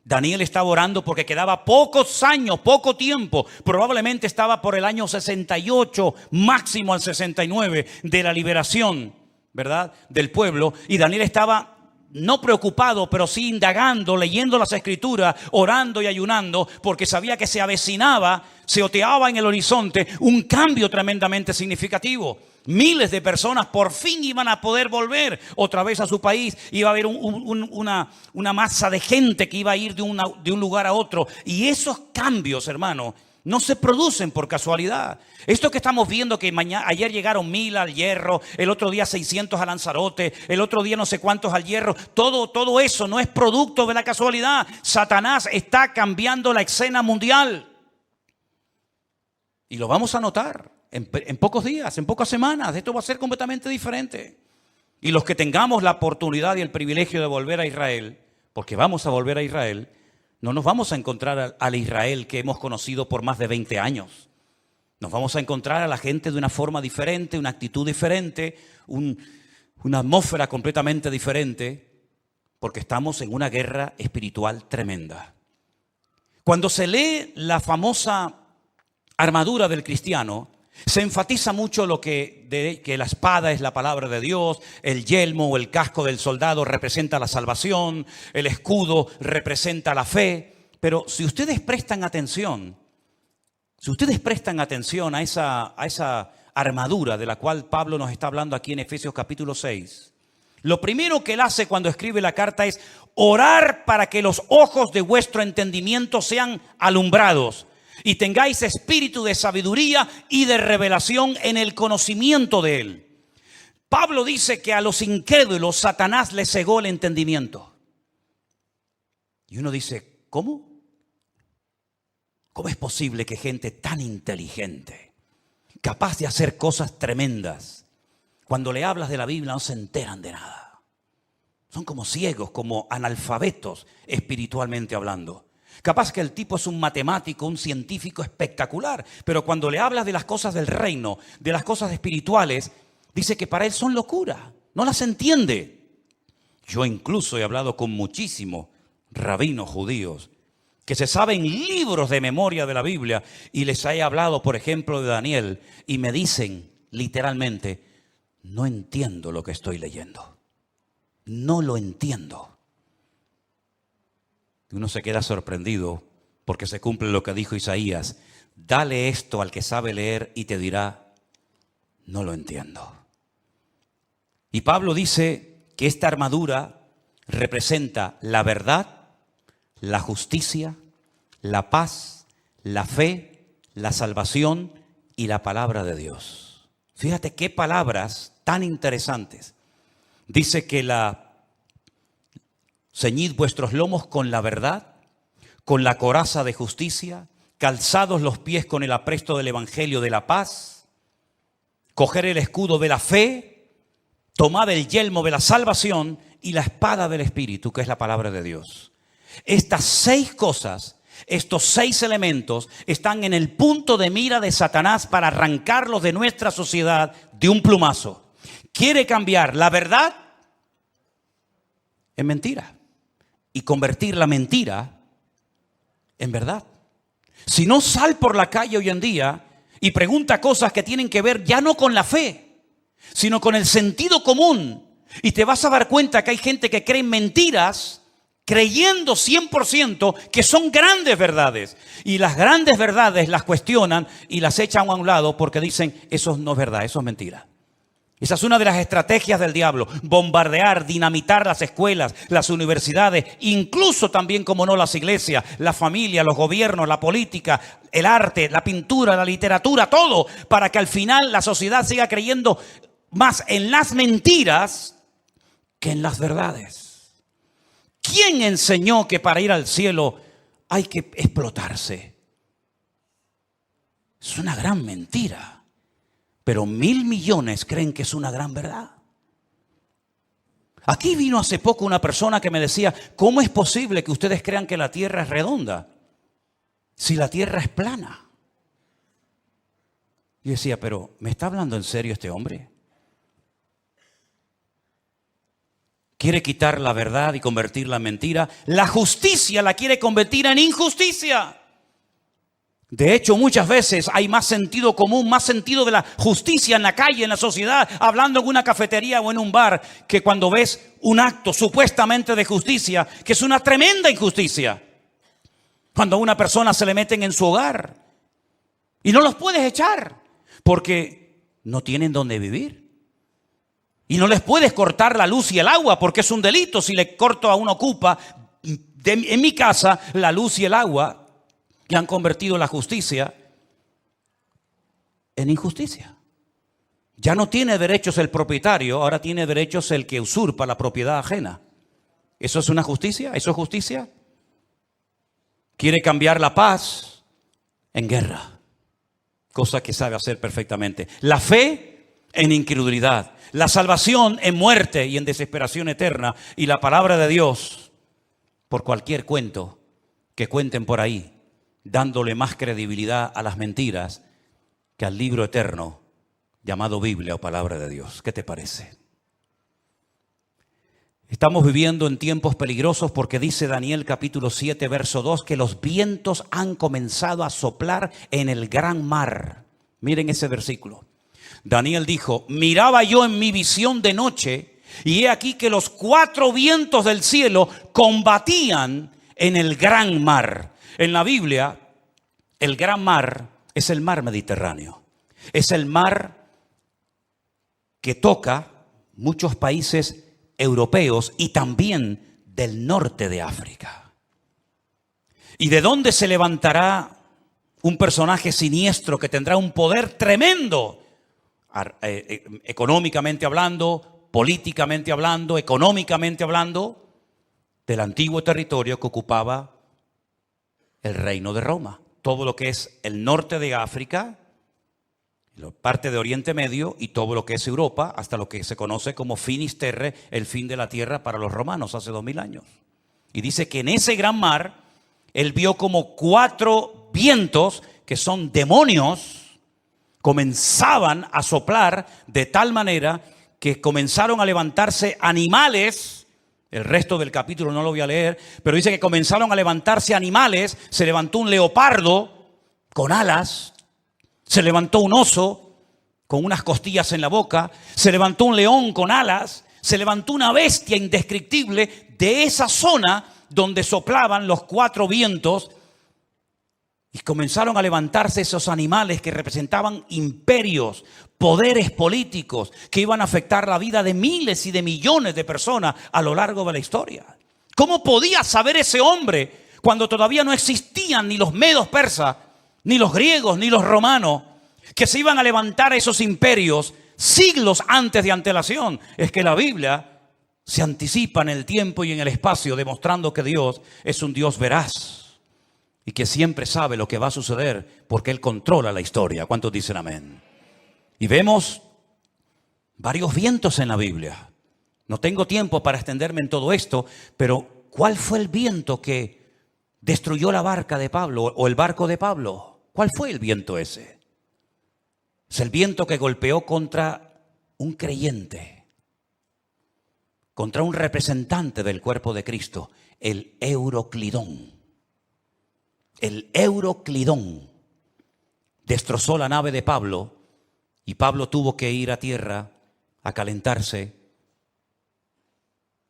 Daniel estaba orando porque quedaba pocos años, poco tiempo, probablemente estaba por el año 68, máximo al 69, de la liberación, ¿verdad?, del pueblo, y Daniel estaba no preocupado, pero sí indagando, leyendo las escrituras, orando y ayunando, porque sabía que se avecinaba, se oteaba en el horizonte un cambio tremendamente significativo. Miles de personas por fin iban a poder volver otra vez a su país. Iba a haber una masa de gente que iba a ir de un lugar a otro. Y esos cambios, hermano, no se producen por casualidad. Esto que estamos viendo, que ayer llegaron 1000 al Hierro, el otro día 600 a Lanzarote, el otro día no sé cuántos al Hierro, todo eso no es producto de la casualidad. Satanás está cambiando la escena mundial. Y lo vamos a notar en pocos días, en pocas semanas. Esto va a ser completamente diferente. Y los que tengamos la oportunidad y el privilegio de volver a Israel, porque vamos a volver a Israel, no nos vamos a encontrar al Israel que hemos conocido por más de 20 años. Nos vamos a encontrar a la gente de una forma diferente, una actitud diferente, una atmósfera completamente diferente, porque estamos en una guerra espiritual tremenda. Cuando se lee la famosa armadura del cristiano, se enfatiza mucho que la espada es la palabra de Dios, el yelmo o el casco del soldado representa la salvación, el escudo representa la fe. Pero si ustedes prestan atención a esa armadura de la cual Pablo nos está hablando aquí en Efesios capítulo 6, lo primero que él hace cuando escribe la carta es orar para que los ojos de vuestro entendimiento sean alumbrados y tengáis espíritu de sabiduría y de revelación en el conocimiento de Él. Pablo dice que a los incrédulos Satanás les cegó el entendimiento. Y uno dice, ¿cómo? ¿Cómo es posible que gente tan inteligente, capaz de hacer cosas tremendas, cuando le hablas de la Biblia no se enteran de nada? Son como ciegos, como analfabetos espiritualmente hablando. Capaz que el tipo es un matemático, un científico espectacular, pero cuando le hablas de las cosas del reino, de las cosas espirituales, dice que para él son locura, no las entiende. Yo incluso he hablado con muchísimos rabinos judíos que se saben libros de memoria de la Biblia y les he hablado, por ejemplo, de Daniel y me dicen literalmente, no entiendo lo que estoy leyendo, no lo entiendo. Uno se queda sorprendido porque se cumple lo que dijo Isaías. Dale esto al que sabe leer y te dirá, no lo entiendo. Y Pablo dice que esta armadura representa la verdad, la justicia, la paz, la fe, la salvación y la palabra de Dios. Fíjate qué palabras tan interesantes. Dice que ceñid vuestros lomos con la verdad, con la coraza de justicia, calzados los pies con el apresto del evangelio de la paz, coger el escudo de la fe, tomad el yelmo de la salvación y la espada del Espíritu, que es la palabra de Dios. Estas 6 cosas, estos 6 elementos están en el punto de mira de Satanás para arrancarlos de nuestra sociedad de un plumazo. Quiere cambiar la verdad en mentira y convertir la mentira en verdad. Si no, sal por la calle hoy en día y pregunta cosas que tienen que ver ya no con la fe, sino con el sentido común. Y te vas a dar cuenta que hay gente que cree en mentiras, creyendo 100% que son grandes verdades. Y las grandes verdades las cuestionan y las echan a un lado porque dicen, eso no es verdad, eso es mentira. Esa es una de las estrategias del diablo, bombardear, dinamitar las escuelas, las universidades, incluso también, como no, las iglesias, la familia, los gobiernos, la política, el arte, la pintura, la literatura, todo, para que al final la sociedad siga creyendo más en las mentiras que en las verdades. ¿Quién enseñó que para ir al cielo hay que explotarse? Es una gran mentira. Pero 1.000 millones creen que es una gran verdad. Aquí vino hace poco una persona que me decía, ¿cómo es posible que ustedes crean que la tierra es redonda si la tierra es plana? Y decía, pero ¿me está hablando en serio este hombre? Quiere quitar la verdad y convertirla en mentira. La justicia la quiere convertir en injusticia. De hecho, muchas veces hay más sentido común, más sentido de la justicia en la calle, en la sociedad, hablando en una cafetería o en un bar, que cuando ves un acto supuestamente de justicia, que es una tremenda injusticia. Cuando a una persona se le meten en su hogar y no los puedes echar porque no tienen dónde vivir. Y no les puedes cortar la luz y el agua porque es un delito si le corto a un ocupa en mi casa la luz y el agua. Que han convertido la justicia en injusticia. Ya no tiene derechos el propietario, ahora tiene derechos el que usurpa la propiedad ajena. ¿Eso es una justicia? ¿Eso es justicia? Quiere cambiar la paz en guerra, cosa que sabe hacer perfectamente. La fe en incredulidad, la salvación en muerte y en desesperación eterna, y la palabra de Dios por cualquier cuento que cuenten por ahí, dándole más credibilidad a las mentiras que al libro eterno llamado Biblia o palabra de Dios. ¿Qué te parece? Estamos viviendo en tiempos peligrosos porque dice Daniel capítulo 7 verso 2 que los vientos han comenzado a soplar en el gran mar. Miren ese versículo. Daniel dijo, miraba yo en mi visión de noche y he aquí que los 4 vientos del cielo combatían en el gran mar. En la Biblia, el gran mar es el mar Mediterráneo. Es el mar que toca muchos países europeos y también del norte de África. ¿Y de dónde se levantará un personaje siniestro que tendrá un poder tremendo? Económicamente hablando, políticamente hablando, económicamente hablando, del antiguo territorio que ocupaba el reino de Roma. Todo lo que es el norte de África, parte de Oriente Medio y todo lo que es Europa, hasta lo que se conoce como finis terrae, el fin de la tierra para los romanos hace 2000 años. Y dice que en ese gran mar, él vio como 4 vientos, que son demonios, comenzaban a soplar de tal manera que comenzaron a levantarse animales. El resto del capítulo no lo voy a leer, pero dice que comenzaron a levantarse animales. Se levantó un leopardo con alas, se levantó un oso con unas costillas en la boca, se levantó un león con alas, se levantó una bestia indescriptible de esa zona donde soplaban los 4 vientos Y comenzaron a levantarse esos animales que representaban imperios, poderes políticos que iban a afectar la vida de miles y de millones de personas a lo largo de la historia. ¿Cómo podía saber ese hombre cuando todavía no existían ni los medos persas, ni los griegos, ni los romanos, que se iban a levantar esos imperios siglos antes de antelación? Es que la Biblia se anticipa en el tiempo y en el espacio, demostrando que Dios es un Dios veraz y que siempre sabe lo que va a suceder porque Él controla la historia. ¿Cuántos dicen amén? Y vemos varios vientos en la Biblia. No tengo tiempo para extenderme en todo esto, pero ¿cuál fue el viento que destruyó la barca de Pablo o el barco de Pablo? ¿Cuál fue el viento ese? Es el viento que golpeó contra un creyente, contra un representante del cuerpo de Cristo, el Euroclidón. El Euroclidón destrozó la nave de Pablo y Pablo tuvo que ir a tierra a calentarse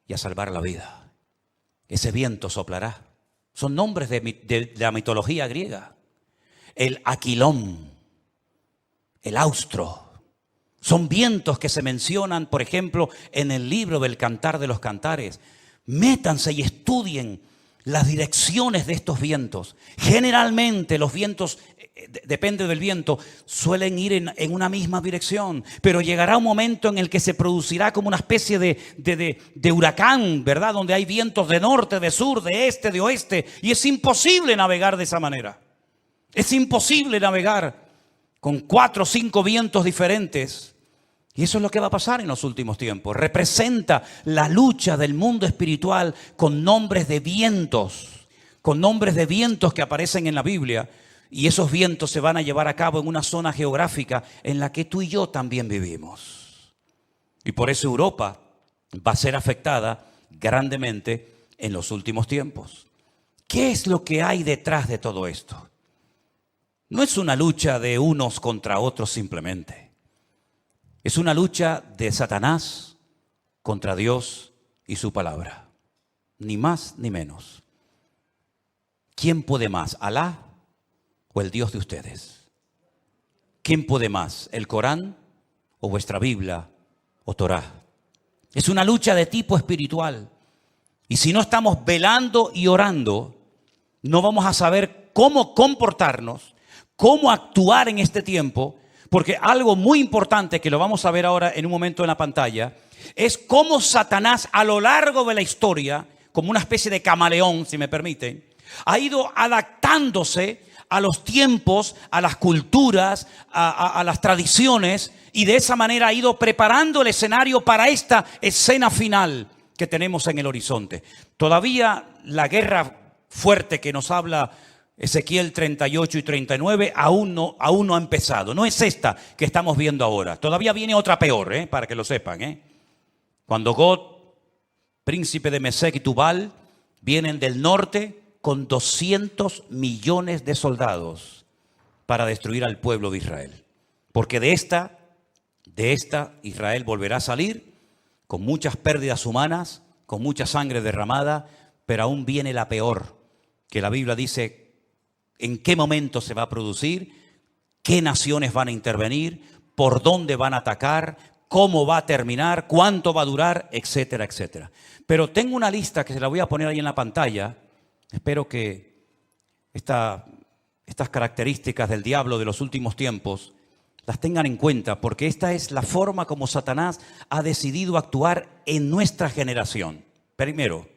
y a salvar la vida. Ese viento soplará. Son nombres de la mitología griega. El Aquilón, el Austro. Son vientos que se mencionan, por ejemplo, en el libro del Cantar de los Cantares. Métanse y estudien las direcciones de estos vientos. Generalmente los vientos, depende del viento, suelen ir en una misma dirección, pero llegará un momento en el que se producirá como una especie de huracán, ¿verdad? Donde hay vientos de norte, de sur, de este, de oeste, y es imposible navegar de esa manera. Es imposible navegar con 4 o 5 vientos diferentes. Y eso es lo que va a pasar en los últimos tiempos. Representa la lucha del mundo espiritual con nombres de vientos que aparecen en la Biblia. Y esos vientos se van a llevar a cabo en una zona geográfica en la que tú y yo también vivimos. Y por eso Europa va a ser afectada grandemente en los últimos tiempos. ¿Qué es lo que hay detrás de todo esto? No es una lucha de unos contra otros simplemente. Es una lucha de Satanás contra Dios y su palabra. Ni más ni menos. ¿Quién puede más? ¿Alá o el Dios de ustedes? ¿Quién puede más? ¿El Corán o vuestra Biblia o Torá? Es una lucha de tipo espiritual. Y si no estamos velando y orando, no vamos a saber cómo comportarnos, cómo actuar en este tiempo. Porque algo muy importante, que lo vamos a ver ahora en un momento en la pantalla, es cómo Satanás a lo largo de la historia, como una especie de camaleón, si me permiten, ha ido adaptándose a los tiempos, a las culturas, a las tradiciones, y de esa manera ha ido preparando el escenario para esta escena final que tenemos en el horizonte. Todavía la guerra fuerte que nos habla Ezequiel 38 y 39 aún no ha empezado. No es esta que estamos viendo ahora. Todavía viene otra peor, para que lo sepan. Cuando Gog, príncipe de Mesec y Tubal, vienen del norte con 200 millones de soldados para destruir al pueblo de Israel. Porque de esta Israel volverá a salir con muchas pérdidas humanas, con mucha sangre derramada, pero aún viene la peor, que la Biblia dice en qué momento se va a producir, qué naciones van a intervenir, por dónde van a atacar, cómo va a terminar, cuánto va a durar, etcétera, etcétera. Pero tengo una lista que se la voy a poner ahí en la pantalla. Espero que estas características del diablo de los últimos tiempos las tengan en cuenta, porque esta es la forma como Satanás ha decidido actuar en nuestra generación. Primero,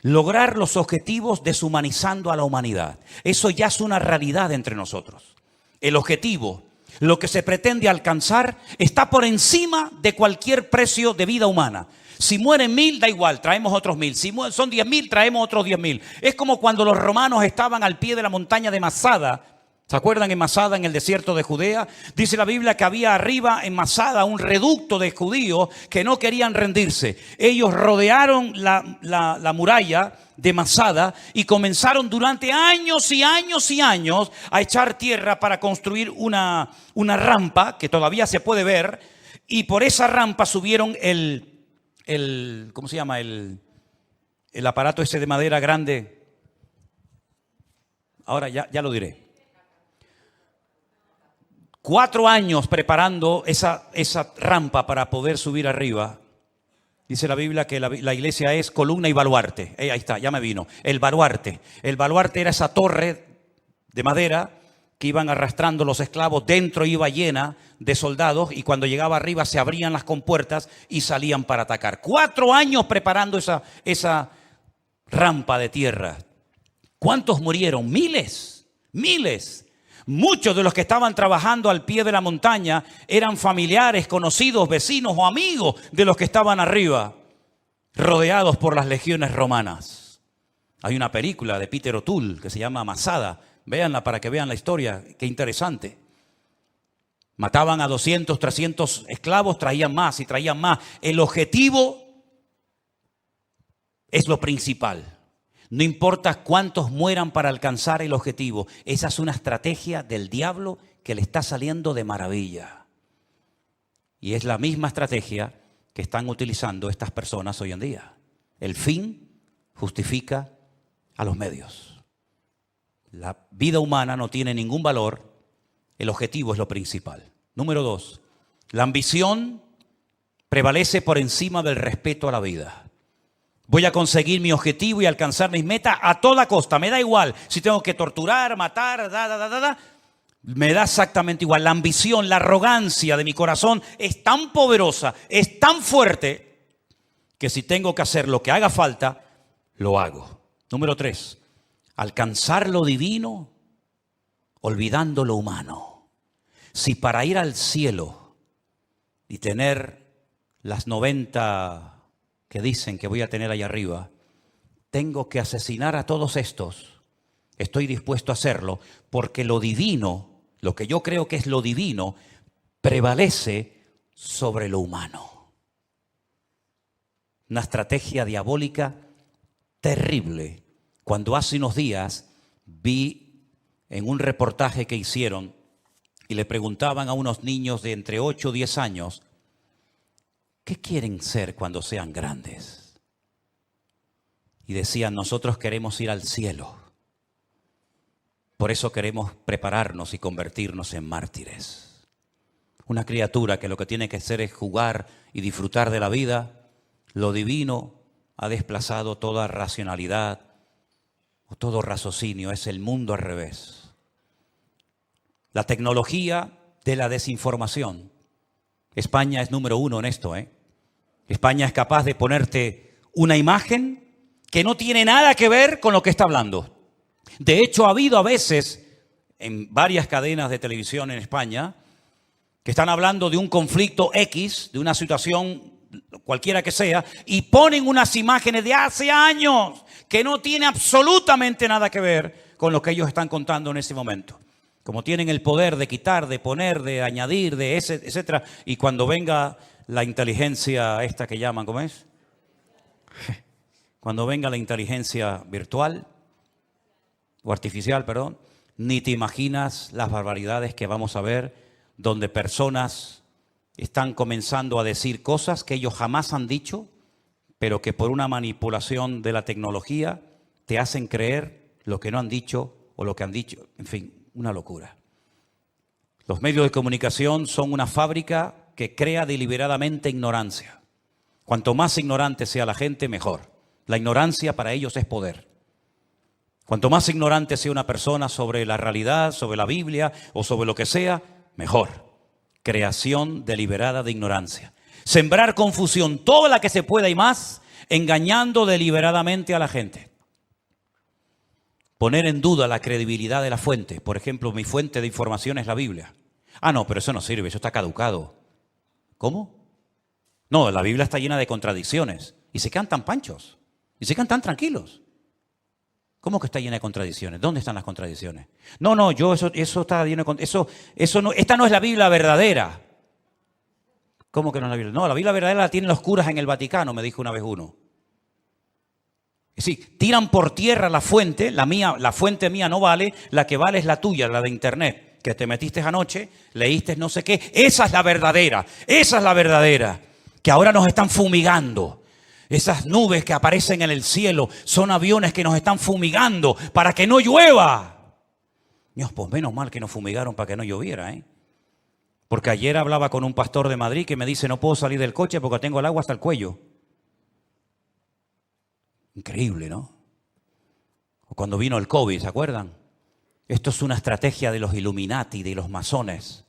lograr los objetivos deshumanizando a la humanidad. Eso ya es una realidad entre nosotros. El objetivo, lo que se pretende alcanzar, está por encima de cualquier precio de vida humana. Si mueren 1000, da igual, traemos otros 1000. Si son 10.000, traemos otros 10.000. Es como cuando los romanos estaban al pie de la montaña de Masada. ¿Se acuerdan en Masada, en el desierto de Judea? Dice la Biblia que había arriba en Masada un reducto de judíos que no querían rendirse. Ellos rodearon la muralla de Masada y comenzaron durante años y años y años a echar tierra para construir una rampa que todavía se puede ver, y por esa rampa subieron ¿cómo se llama? El aparato ese de madera grande. ahora ya lo diré. 4 años preparando esa rampa para poder subir arriba. Dice la Biblia que la iglesia es columna y baluarte. Ahí está, ya me vino. El baluarte. El baluarte era esa torre de madera que iban arrastrando los esclavos. Dentro iba llena de soldados y cuando llegaba arriba se abrían las compuertas y salían para atacar. 4 años preparando esa rampa de tierra. ¿Cuántos murieron? Miles, miles. Muchos de los que estaban trabajando al pie de la montaña eran familiares, conocidos, vecinos o amigos de los que estaban arriba, rodeados por las legiones romanas. Hay una película de Peter O'Toole que se llama Masada. Véanla para que vean la historia. Qué interesante. Mataban a 200, 300 esclavos, traían más y traían más. El objetivo es lo principal. No importa cuántos mueran para alcanzar el objetivo. Esa es una estrategia del diablo que le está saliendo de maravilla. Y es la misma estrategia que están utilizando estas personas hoy en día. El fin justifica a los medios. La vida humana no tiene ningún valor. El objetivo es lo principal. Número 2. La ambición prevalece por encima del respeto a la vida. Voy a conseguir mi objetivo y alcanzar mis metas a toda costa. Me da igual si tengo que torturar, matar, me da exactamente igual. La ambición, la arrogancia de mi corazón es tan poderosa, es tan fuerte, que si tengo que hacer lo que haga falta, lo hago. Número 3. Alcanzar lo divino, olvidando lo humano. Si para ir al cielo y tener las 90... que dicen que voy a tener allá arriba, tengo que asesinar a todos estos, estoy dispuesto a hacerlo, porque lo divino, lo que yo creo que es lo divino, prevalece sobre lo humano. Una estrategia diabólica terrible. Cuando hace unos días vi en un reportaje que hicieron y le preguntaban a unos niños de entre 8 o 10 años, ¿qué quieren ser cuando sean grandes? Y decían, nosotros queremos ir al cielo. Por eso queremos prepararnos y convertirnos en mártires. Una criatura que lo que tiene que hacer es jugar y disfrutar de la vida. Lo divino ha desplazado toda racionalidad o todo raciocinio. Es el mundo al revés. La tecnología de la desinformación. España es número 1 en esto, España es capaz de ponerte una imagen que no tiene nada que ver con lo que está hablando. De hecho, ha habido a veces en varias cadenas de televisión en España que están hablando de un conflicto X, de una situación cualquiera que sea, y ponen unas imágenes de hace años que no tiene absolutamente nada que ver con lo que ellos están contando en ese momento. Como tienen el poder de quitar, de poner, de añadir, de etcétera, y cuando venga la inteligencia esta que llaman, ¿cómo es? Cuando venga la inteligencia virtual o artificial, perdón, ni te imaginas las barbaridades que vamos a ver, donde personas están comenzando a decir cosas que ellos jamás han dicho, pero que por una manipulación de la tecnología te hacen creer lo que no han dicho o lo que han dicho. En fin, una locura. Los medios de comunicación son una fábrica que crea deliberadamente ignorancia. Cuanto más ignorante sea la gente, mejor. La ignorancia para ellos es poder. Cuanto más ignorante sea una persona sobre la realidad, sobre la Biblia o sobre lo que sea, mejor. Creación deliberada de ignorancia. Sembrar confusión, toda la que se pueda y más, engañando deliberadamente a la gente. Poner en duda la credibilidad de la fuente. Por ejemplo, mi fuente de información es la Biblia. Ah, no, pero eso no sirve, eso está caducado. ¿Cómo? No, la Biblia está llena de contradicciones. Y se quedan tan panchos. Y se quedan tan tranquilos. ¿Cómo que está llena de contradicciones? ¿Dónde están las contradicciones? No, eso está lleno de contradicciones. Eso no, esta no es la Biblia verdadera. ¿Cómo que no es la Biblia? No, la Biblia verdadera la tienen los curas en el Vaticano, me dijo una vez uno. Es decir, tiran por tierra la fuente, la fuente mía no vale, la que vale es la tuya, la de internet. Que te metiste anoche, leíste no sé qué. Esa es la verdadera, que ahora nos están fumigando. Esas nubes que aparecen en el cielo son aviones que nos están fumigando para que no llueva. Dios, pues menos mal que nos fumigaron para que no lloviera, ¿eh? Porque ayer hablaba con un pastor de Madrid que me dice, no puedo salir del coche porque tengo el agua hasta el cuello. Increíble, ¿no? O cuando vino el COVID, ¿se acuerdan? Esto es una estrategia de los Illuminati, de los masones,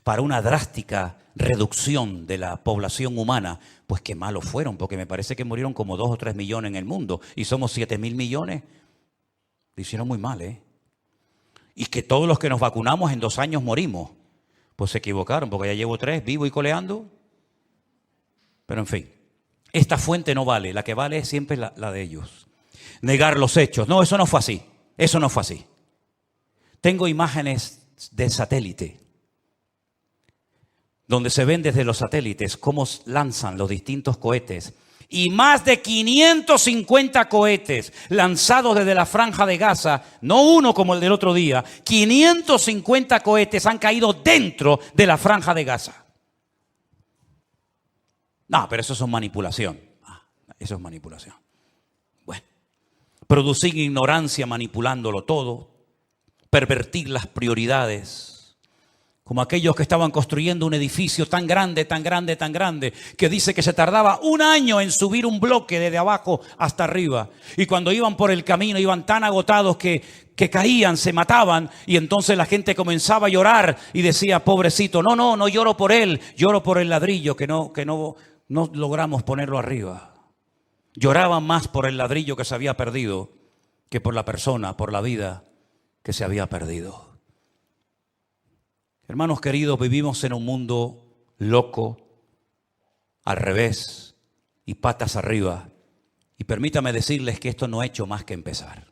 para una drástica reducción de la población humana. Pues qué malos fueron, porque me parece que murieron como 2 o 3 millones en el mundo y somos 7.000 millones. Lo hicieron muy mal, ¿eh? Y que todos los que nos vacunamos en 2 años morimos. Pues se equivocaron, porque ya llevo 3, vivo y coleando. Pero en fin, esta fuente no vale, la que vale es siempre la de ellos. Negar los hechos. No, eso no fue así. Eso no fue así. Tengo imágenes de satélite, donde se ven desde los satélites cómo lanzan los distintos cohetes. Y más de 550 cohetes lanzados desde la Franja de Gaza, no uno como el del otro día, 550 cohetes han caído dentro de la Franja de Gaza. No, pero eso es manipulación. Eso es manipulación. Bueno, producir ignorancia manipulándolo todo, pervertir las prioridades. Como aquellos que estaban construyendo un edificio tan grande, tan grande, tan grande, que dice que se tardaba 1 año en subir un bloque desde abajo hasta arriba. Y cuando iban por el camino, iban tan agotados que caían, se mataban. Y entonces la gente comenzaba a llorar y decía, pobrecito, no lloro por él, lloro por el ladrillo que no logramos ponerlo arriba. Lloraban más por el ladrillo que se había perdido que por la persona, por la vida que se había perdido. Hermanos queridos, vivimos en un mundo loco, al revés y patas arriba. Y permítame decirles que esto no ha hecho más que empezar.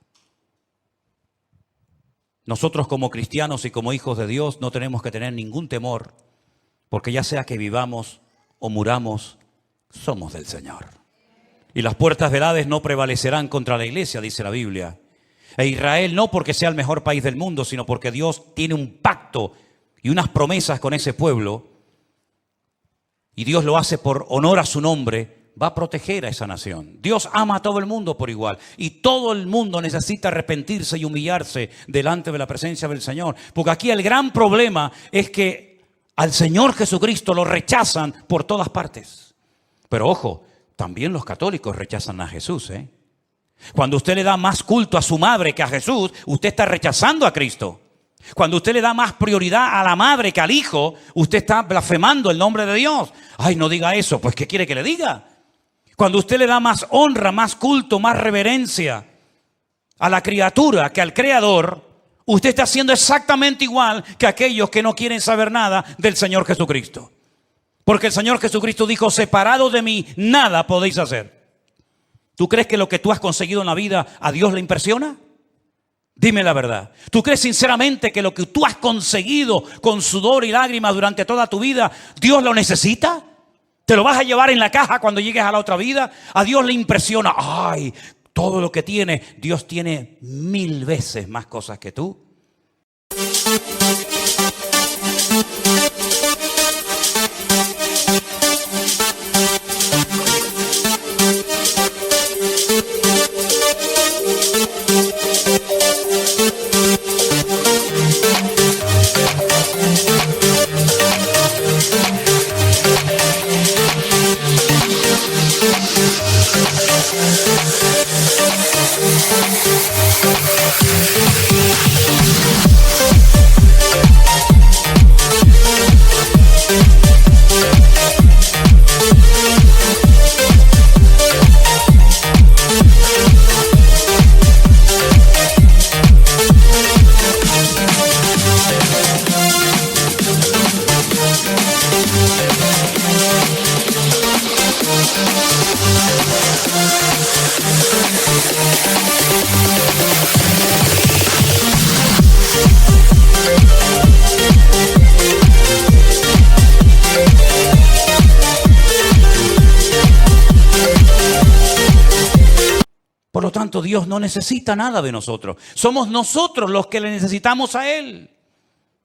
Nosotros como cristianos y como hijos de Dios no tenemos que tener ningún temor, porque ya sea que vivamos o muramos, somos del Señor. Y las puertas del Hades no prevalecerán contra la iglesia, dice la Biblia. E Israel no porque sea el mejor país del mundo, sino porque Dios tiene un pacto y unas promesas con ese pueblo, y Dios lo hace por honor a su nombre, va a proteger a esa nación. Dios ama a todo el mundo por igual, y todo el mundo necesita arrepentirse y humillarse delante de la presencia del Señor. Porque aquí el gran problema es que al Señor Jesucristo lo rechazan por todas partes. Pero ojo, también los católicos rechazan a Jesús, ¿eh? Cuando usted le da más culto a su madre que a Jesús, usted está rechazando a Cristo. Cuando usted le da más prioridad a la madre que al hijo, usted está blasfemando el nombre de Dios. Ay, no diga eso, pues ¿qué quiere que le diga? Cuando usted le da más honra, más culto, más reverencia a la criatura que al Creador, usted está haciendo exactamente igual que aquellos que no quieren saber nada del Señor Jesucristo. Porque el Señor Jesucristo dijo, separado de mí, nada podéis hacer. ¿Tú crees que lo que tú has conseguido en la vida a Dios le impresiona? Dime la verdad. ¿Tú crees sinceramente que lo que tú has conseguido con sudor y lágrimas durante toda tu vida, Dios lo necesita? ¿Te lo vas a llevar en la caja cuando llegues a la otra vida? A Dios le impresiona. Ay, todo lo que tiene. Dios tiene 1000 veces más cosas que tú. Por lo tanto, Dios no necesita nada de nosotros. Somos nosotros los que le necesitamos a Él.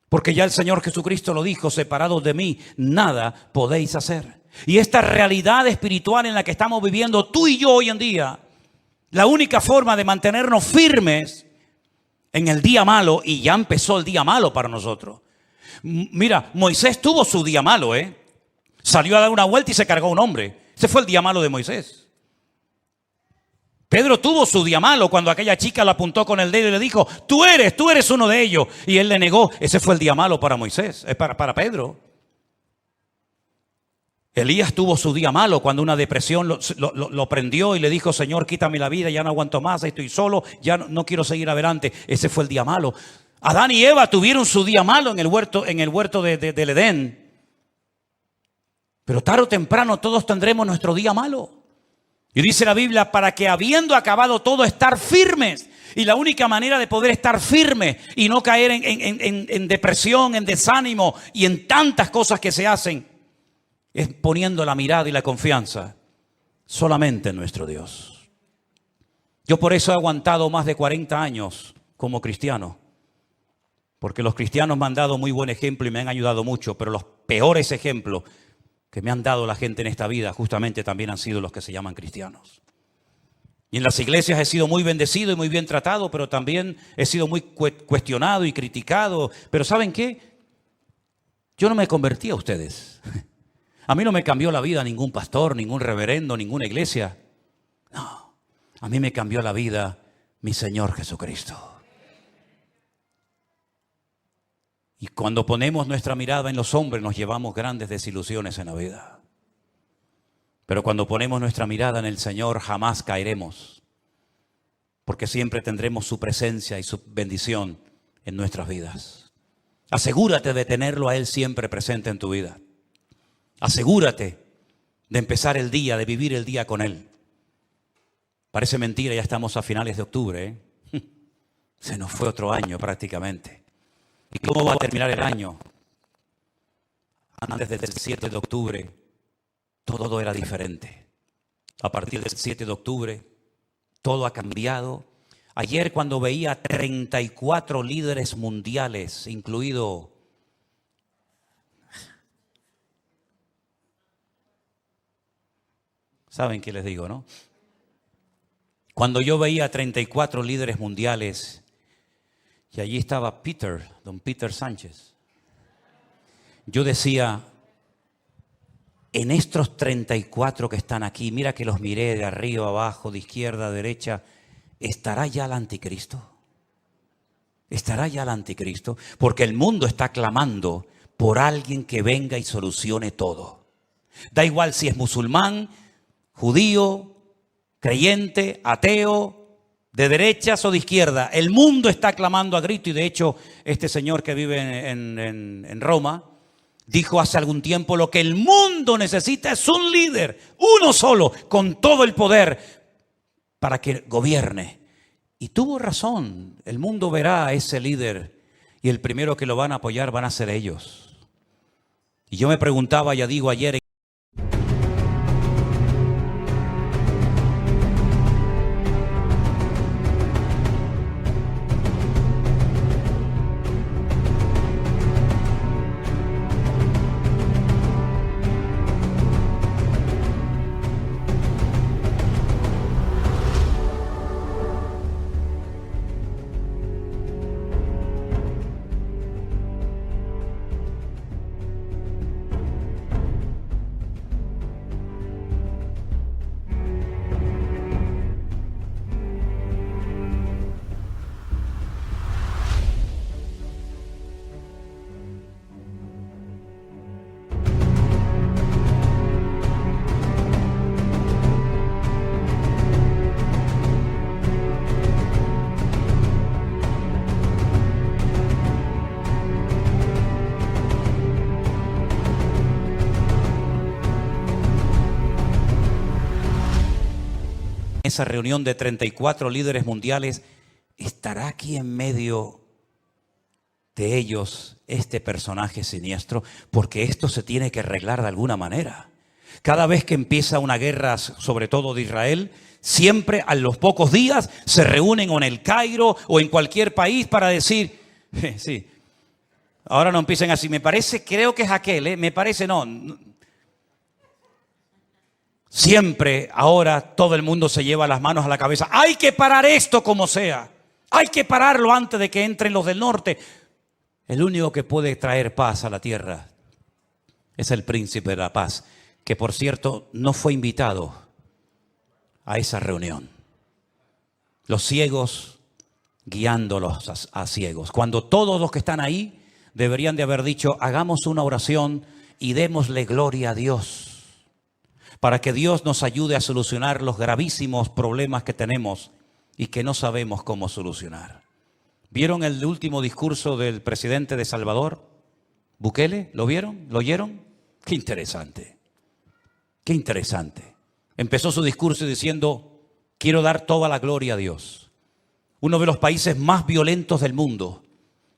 Porque ya el Señor Jesucristo lo dijo, separados de mí, nada podéis hacer. Y esta realidad espiritual en la que estamos viviendo tú y yo hoy en día, la única forma de mantenernos firmes en el día malo, y ya empezó el día malo para nosotros. Mira, Moisés tuvo su día malo, Salió a dar una vuelta y se cargó a un hombre. Ese fue el día malo de Moisés. Pedro tuvo su día malo cuando aquella chica lo apuntó con el dedo y le dijo, tú eres uno de ellos. Y él le negó. Ese fue el día malo para Moisés, para Pedro. Elías tuvo su día malo cuando una depresión lo prendió y le dijo, Señor, quítame la vida, ya no aguanto más, estoy solo, ya no quiero seguir adelante. Ese fue el día malo. Adán y Eva tuvieron su día malo en el huerto del Edén. Pero tarde o temprano todos tendremos nuestro día malo. Y dice la Biblia, para que habiendo acabado todo, estar firmes. Y la única manera de poder estar firme y no caer en depresión, en desánimo y en tantas cosas que se hacen, es poniendo la mirada y la confianza solamente en nuestro Dios. Yo por eso he aguantado más de 40 años como cristiano. Porque los cristianos me han dado muy buen ejemplo y me han ayudado mucho. Pero los peores ejemplos que me han dado la gente en esta vida justamente también han sido los que se llaman cristianos. Y en las iglesias he sido muy bendecido y muy bien tratado, pero también he sido muy cuestionado y criticado. Pero ¿saben qué? Yo no me convertí a ustedes. A mí no me cambió la vida ningún pastor, ningún reverendo, ninguna iglesia. No, a mí me cambió la vida mi Señor Jesucristo. Y cuando ponemos nuestra mirada en los hombres nos llevamos grandes desilusiones en la vida. Pero cuando ponemos nuestra mirada en el Señor jamás caeremos. Porque siempre tendremos su presencia y su bendición en nuestras vidas. Asegúrate de tenerlo a Él siempre presente en tu vida. Asegúrate de empezar el día, de vivir el día con Él. Parece mentira, ya estamos a finales de octubre, Se nos fue otro año prácticamente. ¿Y cómo va a terminar el año? Antes del 7 de octubre, todo era diferente. A partir del 7 de octubre, todo ha cambiado. Ayer cuando veía 34 líderes mundiales, incluido... ¿Saben qué les digo, no? Cuando yo veía 34 líderes mundiales... Y allí estaba don Peter Sánchez. Yo decía, en estos 34 que están aquí, mira que los miré de arriba, abajo, de izquierda a derecha, ¿estará ya el anticristo? ¿Estará ya el anticristo? Porque el mundo está clamando por alguien que venga y solucione todo. Da igual si es musulmán, judío, creyente, ateo, de derechas o de izquierda, el mundo está clamando a grito. Y de hecho este señor que vive en Roma dijo hace algún tiempo, lo que el mundo necesita es un líder, uno solo, con todo el poder para que gobierne. Y tuvo razón, el mundo verá a ese líder y el primero que lo van a apoyar van a ser ellos. Y yo me preguntaba, ya digo ayer, esa reunión de 34 líderes mundiales, ¿estará aquí en medio de ellos este personaje siniestro? Porque esto se tiene que arreglar de alguna manera. Cada vez que empieza una guerra, sobre todo de Israel, siempre a los pocos días se reúnen o en el Cairo o en cualquier país para decir, sí, ahora no empiecen así, me parece, creo que es aquel, me parece, no. Siempre ahora todo el mundo se lleva las manos a la cabeza. Hay que parar esto como sea. Hay que pararlo antes de que entren los del norte. El único que puede traer paz a la tierra es el príncipe de la paz, que por cierto no fue invitado a esa reunión. Los ciegos guiándolos a ciegos. Cuando todos los que están ahí deberían de haber dicho, hagamos una oración y démosle gloria a Dios, para que Dios nos ayude a solucionar los gravísimos problemas que tenemos y que no sabemos cómo solucionar. ¿Vieron el último discurso del presidente de Salvador, Bukele? ¿Lo vieron? ¿Lo oyeron? Qué interesante. Qué interesante. Empezó su discurso diciendo, quiero dar toda la gloria a Dios. Uno de los países más violentos del mundo,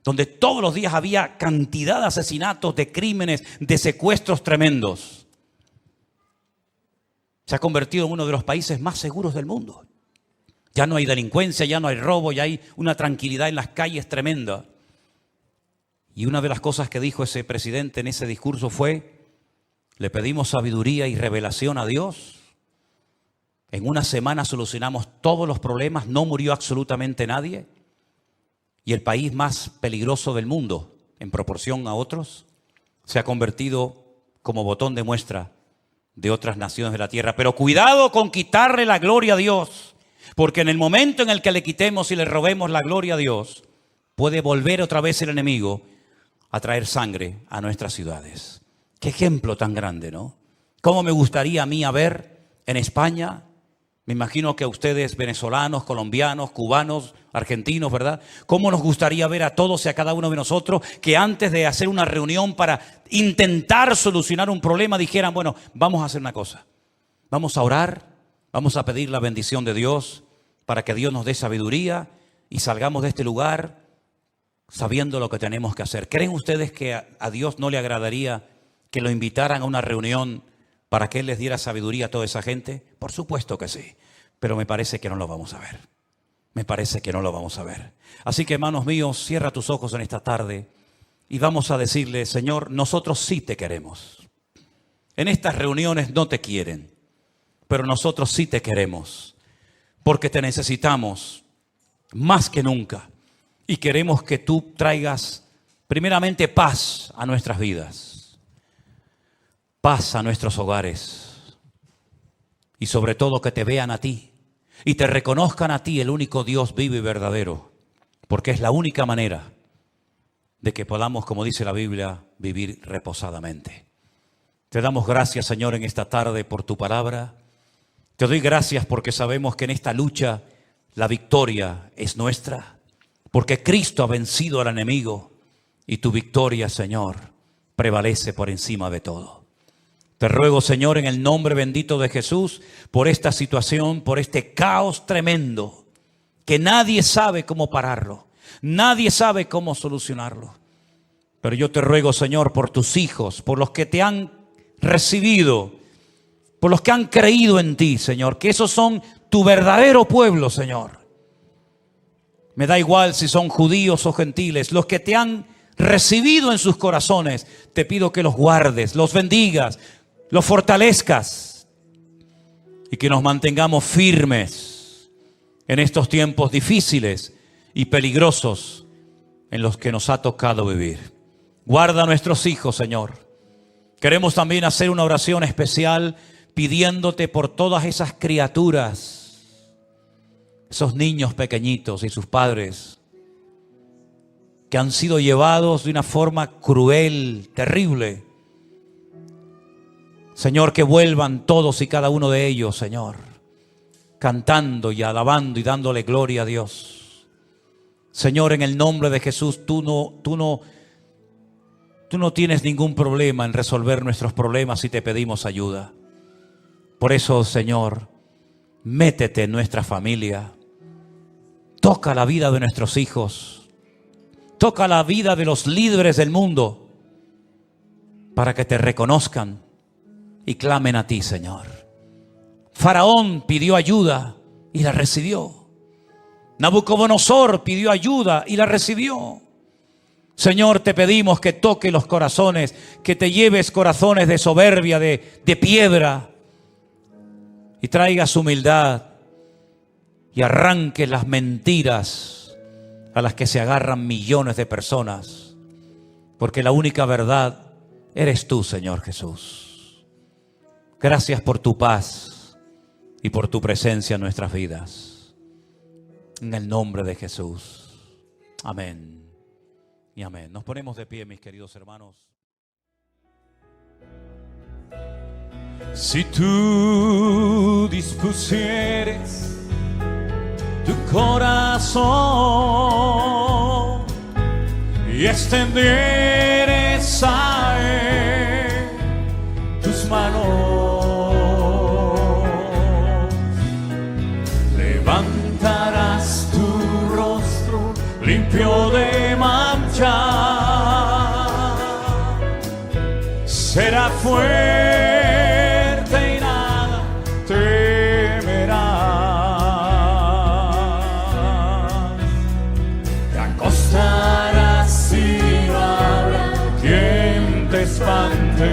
donde todos los días había cantidad de asesinatos, de crímenes, de secuestros tremendos. Se ha convertido en uno de los países más seguros del mundo. Ya no hay delincuencia, ya no hay robo, ya hay una tranquilidad en las calles tremenda. Y una de las cosas que dijo ese presidente en ese discurso fue, le pedimos sabiduría y revelación a Dios. En una semana solucionamos todos los problemas, no murió absolutamente nadie. Y el país más peligroso del mundo, en proporción a otros, se ha convertido como botón de muestra de otras naciones de la tierra. Pero cuidado con quitarle la gloria a Dios, porque en el momento en el que le quitemos y le robemos la gloria a Dios, puede volver otra vez el enemigo a traer sangre a nuestras ciudades. Qué ejemplo tan grande, ¿no? ¿Cómo me gustaría a mí ver en España? Me imagino que a ustedes, venezolanos, colombianos, cubanos, argentinos, ¿verdad? ¿Cómo nos gustaría ver a todos y a cada uno de nosotros que antes de hacer una reunión para intentar solucionar un problema dijeran, bueno, vamos a hacer una cosa. Vamos a orar, vamos a pedir la bendición de Dios para que Dios nos dé sabiduría y salgamos de este lugar sabiendo lo que tenemos que hacer. ¿Creen ustedes que a Dios no le agradaría que lo invitaran a una reunión para que Él les diera sabiduría a toda esa gente? Por supuesto que sí, pero me parece que no lo vamos a ver. Me parece que no lo vamos a ver. Así que, hermanos míos, cierra tus ojos en esta tarde y vamos a decirle, Señor, nosotros sí te queremos. En estas reuniones no te quieren, pero nosotros sí te queremos, porque te necesitamos más que nunca y queremos que tú traigas primeramente paz a nuestras vidas, paz a nuestros hogares y sobre todo que te vean a ti y te reconozcan a ti, el único Dios vivo y verdadero, porque es la única manera de que podamos, como dice la Biblia, vivir reposadamente. Te damos gracias, Señor, en esta tarde por tu palabra. Te doy gracias porque sabemos que en esta lucha la victoria es nuestra, porque Cristo ha vencido al enemigo y tu victoria, Señor, prevalece por encima de todo. Te ruego, Señor, en el nombre bendito de Jesús, por esta situación, por este caos tremendo, que nadie sabe cómo pararlo, nadie sabe cómo solucionarlo. Pero yo te ruego, Señor, por tus hijos, por los que te han recibido, por los que han creído en ti, Señor, que esos son tu verdadero pueblo, Señor. Me da igual si son judíos o gentiles, los que te han recibido en sus corazones, te pido que los guardes, los bendigas, los fortalezcas y que nos mantengamos firmes en estos tiempos difíciles y peligrosos en los que nos ha tocado vivir. Guarda a nuestros hijos, Señor. Queremos también hacer una oración especial pidiéndote por todas esas criaturas, esos niños pequeñitos y sus padres que han sido llevados de una forma cruel, terrible. Señor, que vuelvan todos y cada uno de ellos, Señor, cantando y alabando y dándole gloria a Dios. Señor, en el nombre de Jesús, tú no tienes ningún problema en resolver nuestros problemas si te pedimos ayuda. Por eso, Señor, métete en nuestra familia, toca la vida de nuestros hijos, toca la vida de los líderes del mundo para que te reconozcan y clamen a ti, Señor. Faraón pidió ayuda y la recibió. Nabucodonosor pidió ayuda y la recibió. Señor, te pedimos que toque los corazones, que te lleves corazones de soberbia, de piedra, y traigas humildad y arranques las mentiras a las que se agarran millones de personas, porque la única verdad eres tú, Señor Jesús. Gracias por tu paz y por tu presencia en nuestras vidas. En el nombre de Jesús. Amén y amén. Nos ponemos de pie, mis queridos hermanos. Si tú dispusieres tu corazón y extendieres a Él tus manos, levantarás tu rostro limpio de mancha, será fuerte y nada temerás. Te acostarás y no habrá quien te espante,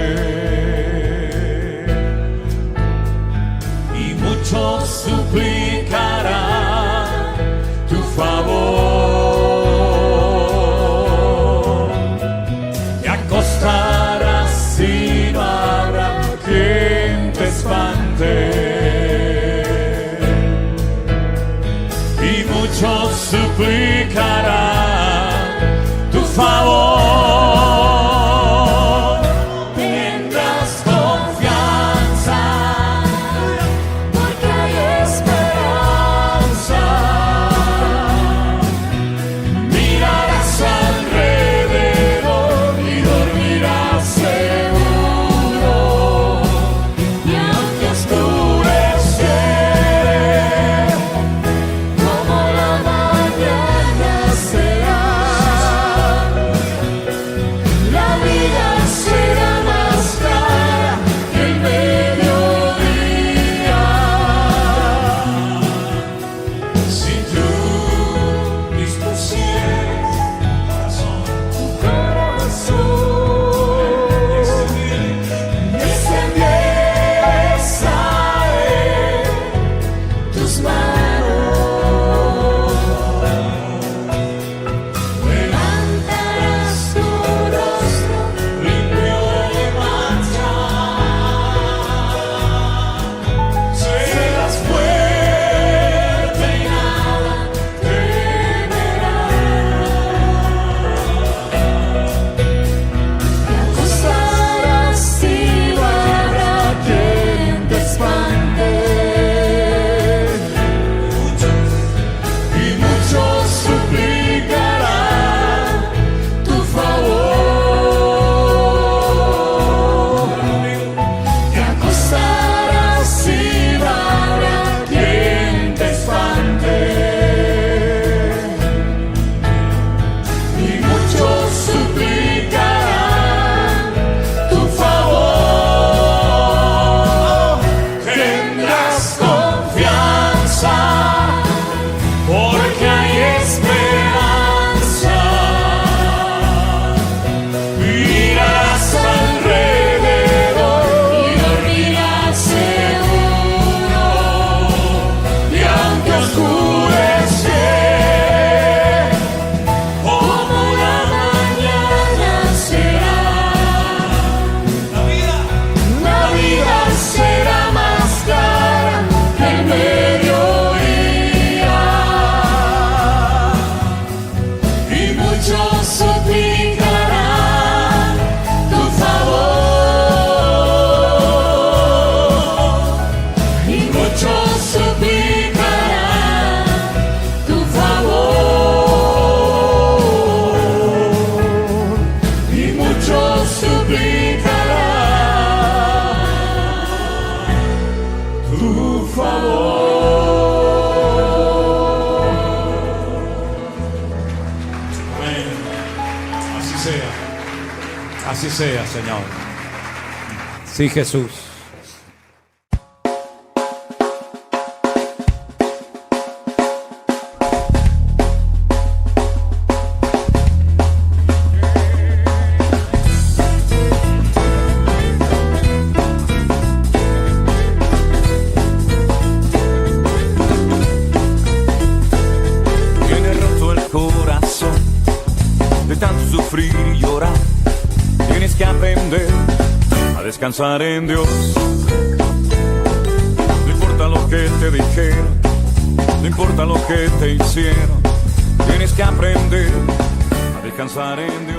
y muchos suplicarán tu favor. Te acostarás y no habrá quien te espante, y muchos suplicarán tu favor. Tendrás confianza, porque hay esperanza. Mirarás alrededor y dormirás seguro, y aunque oscureciere, como la mañana será, la vida será más clara que el mediodía. Si tú dispusieres tu corazón y extendieres a Él tus manos, levantarás tu rostro limpio de mancha, serás fuerte y nada temerás. Te acostarás y no habrá quien te espante, y muchos suplicarán tu favor. Te acostarás y no habrá quien te espante, y muchos suplicarán tu favor. Tendrás confianza, porque hay esperanza. Mirarás alrededor y dormirás seguro, y aunque oscureciere, como la mañana será, la vida será más clara que el mediodía, y muchos suplicarán tu favor, y muchos suplicarán tu favor, y muchos suplicarán tu favor. Amén. Así sea. Así sea, Señor. Sí, Jesús. Tiene roto el corazón. que aprender a descansar en Dios. No importa lo que te dijeron, no importa lo que te hicieron, tienes que aprender a descansar en Dios.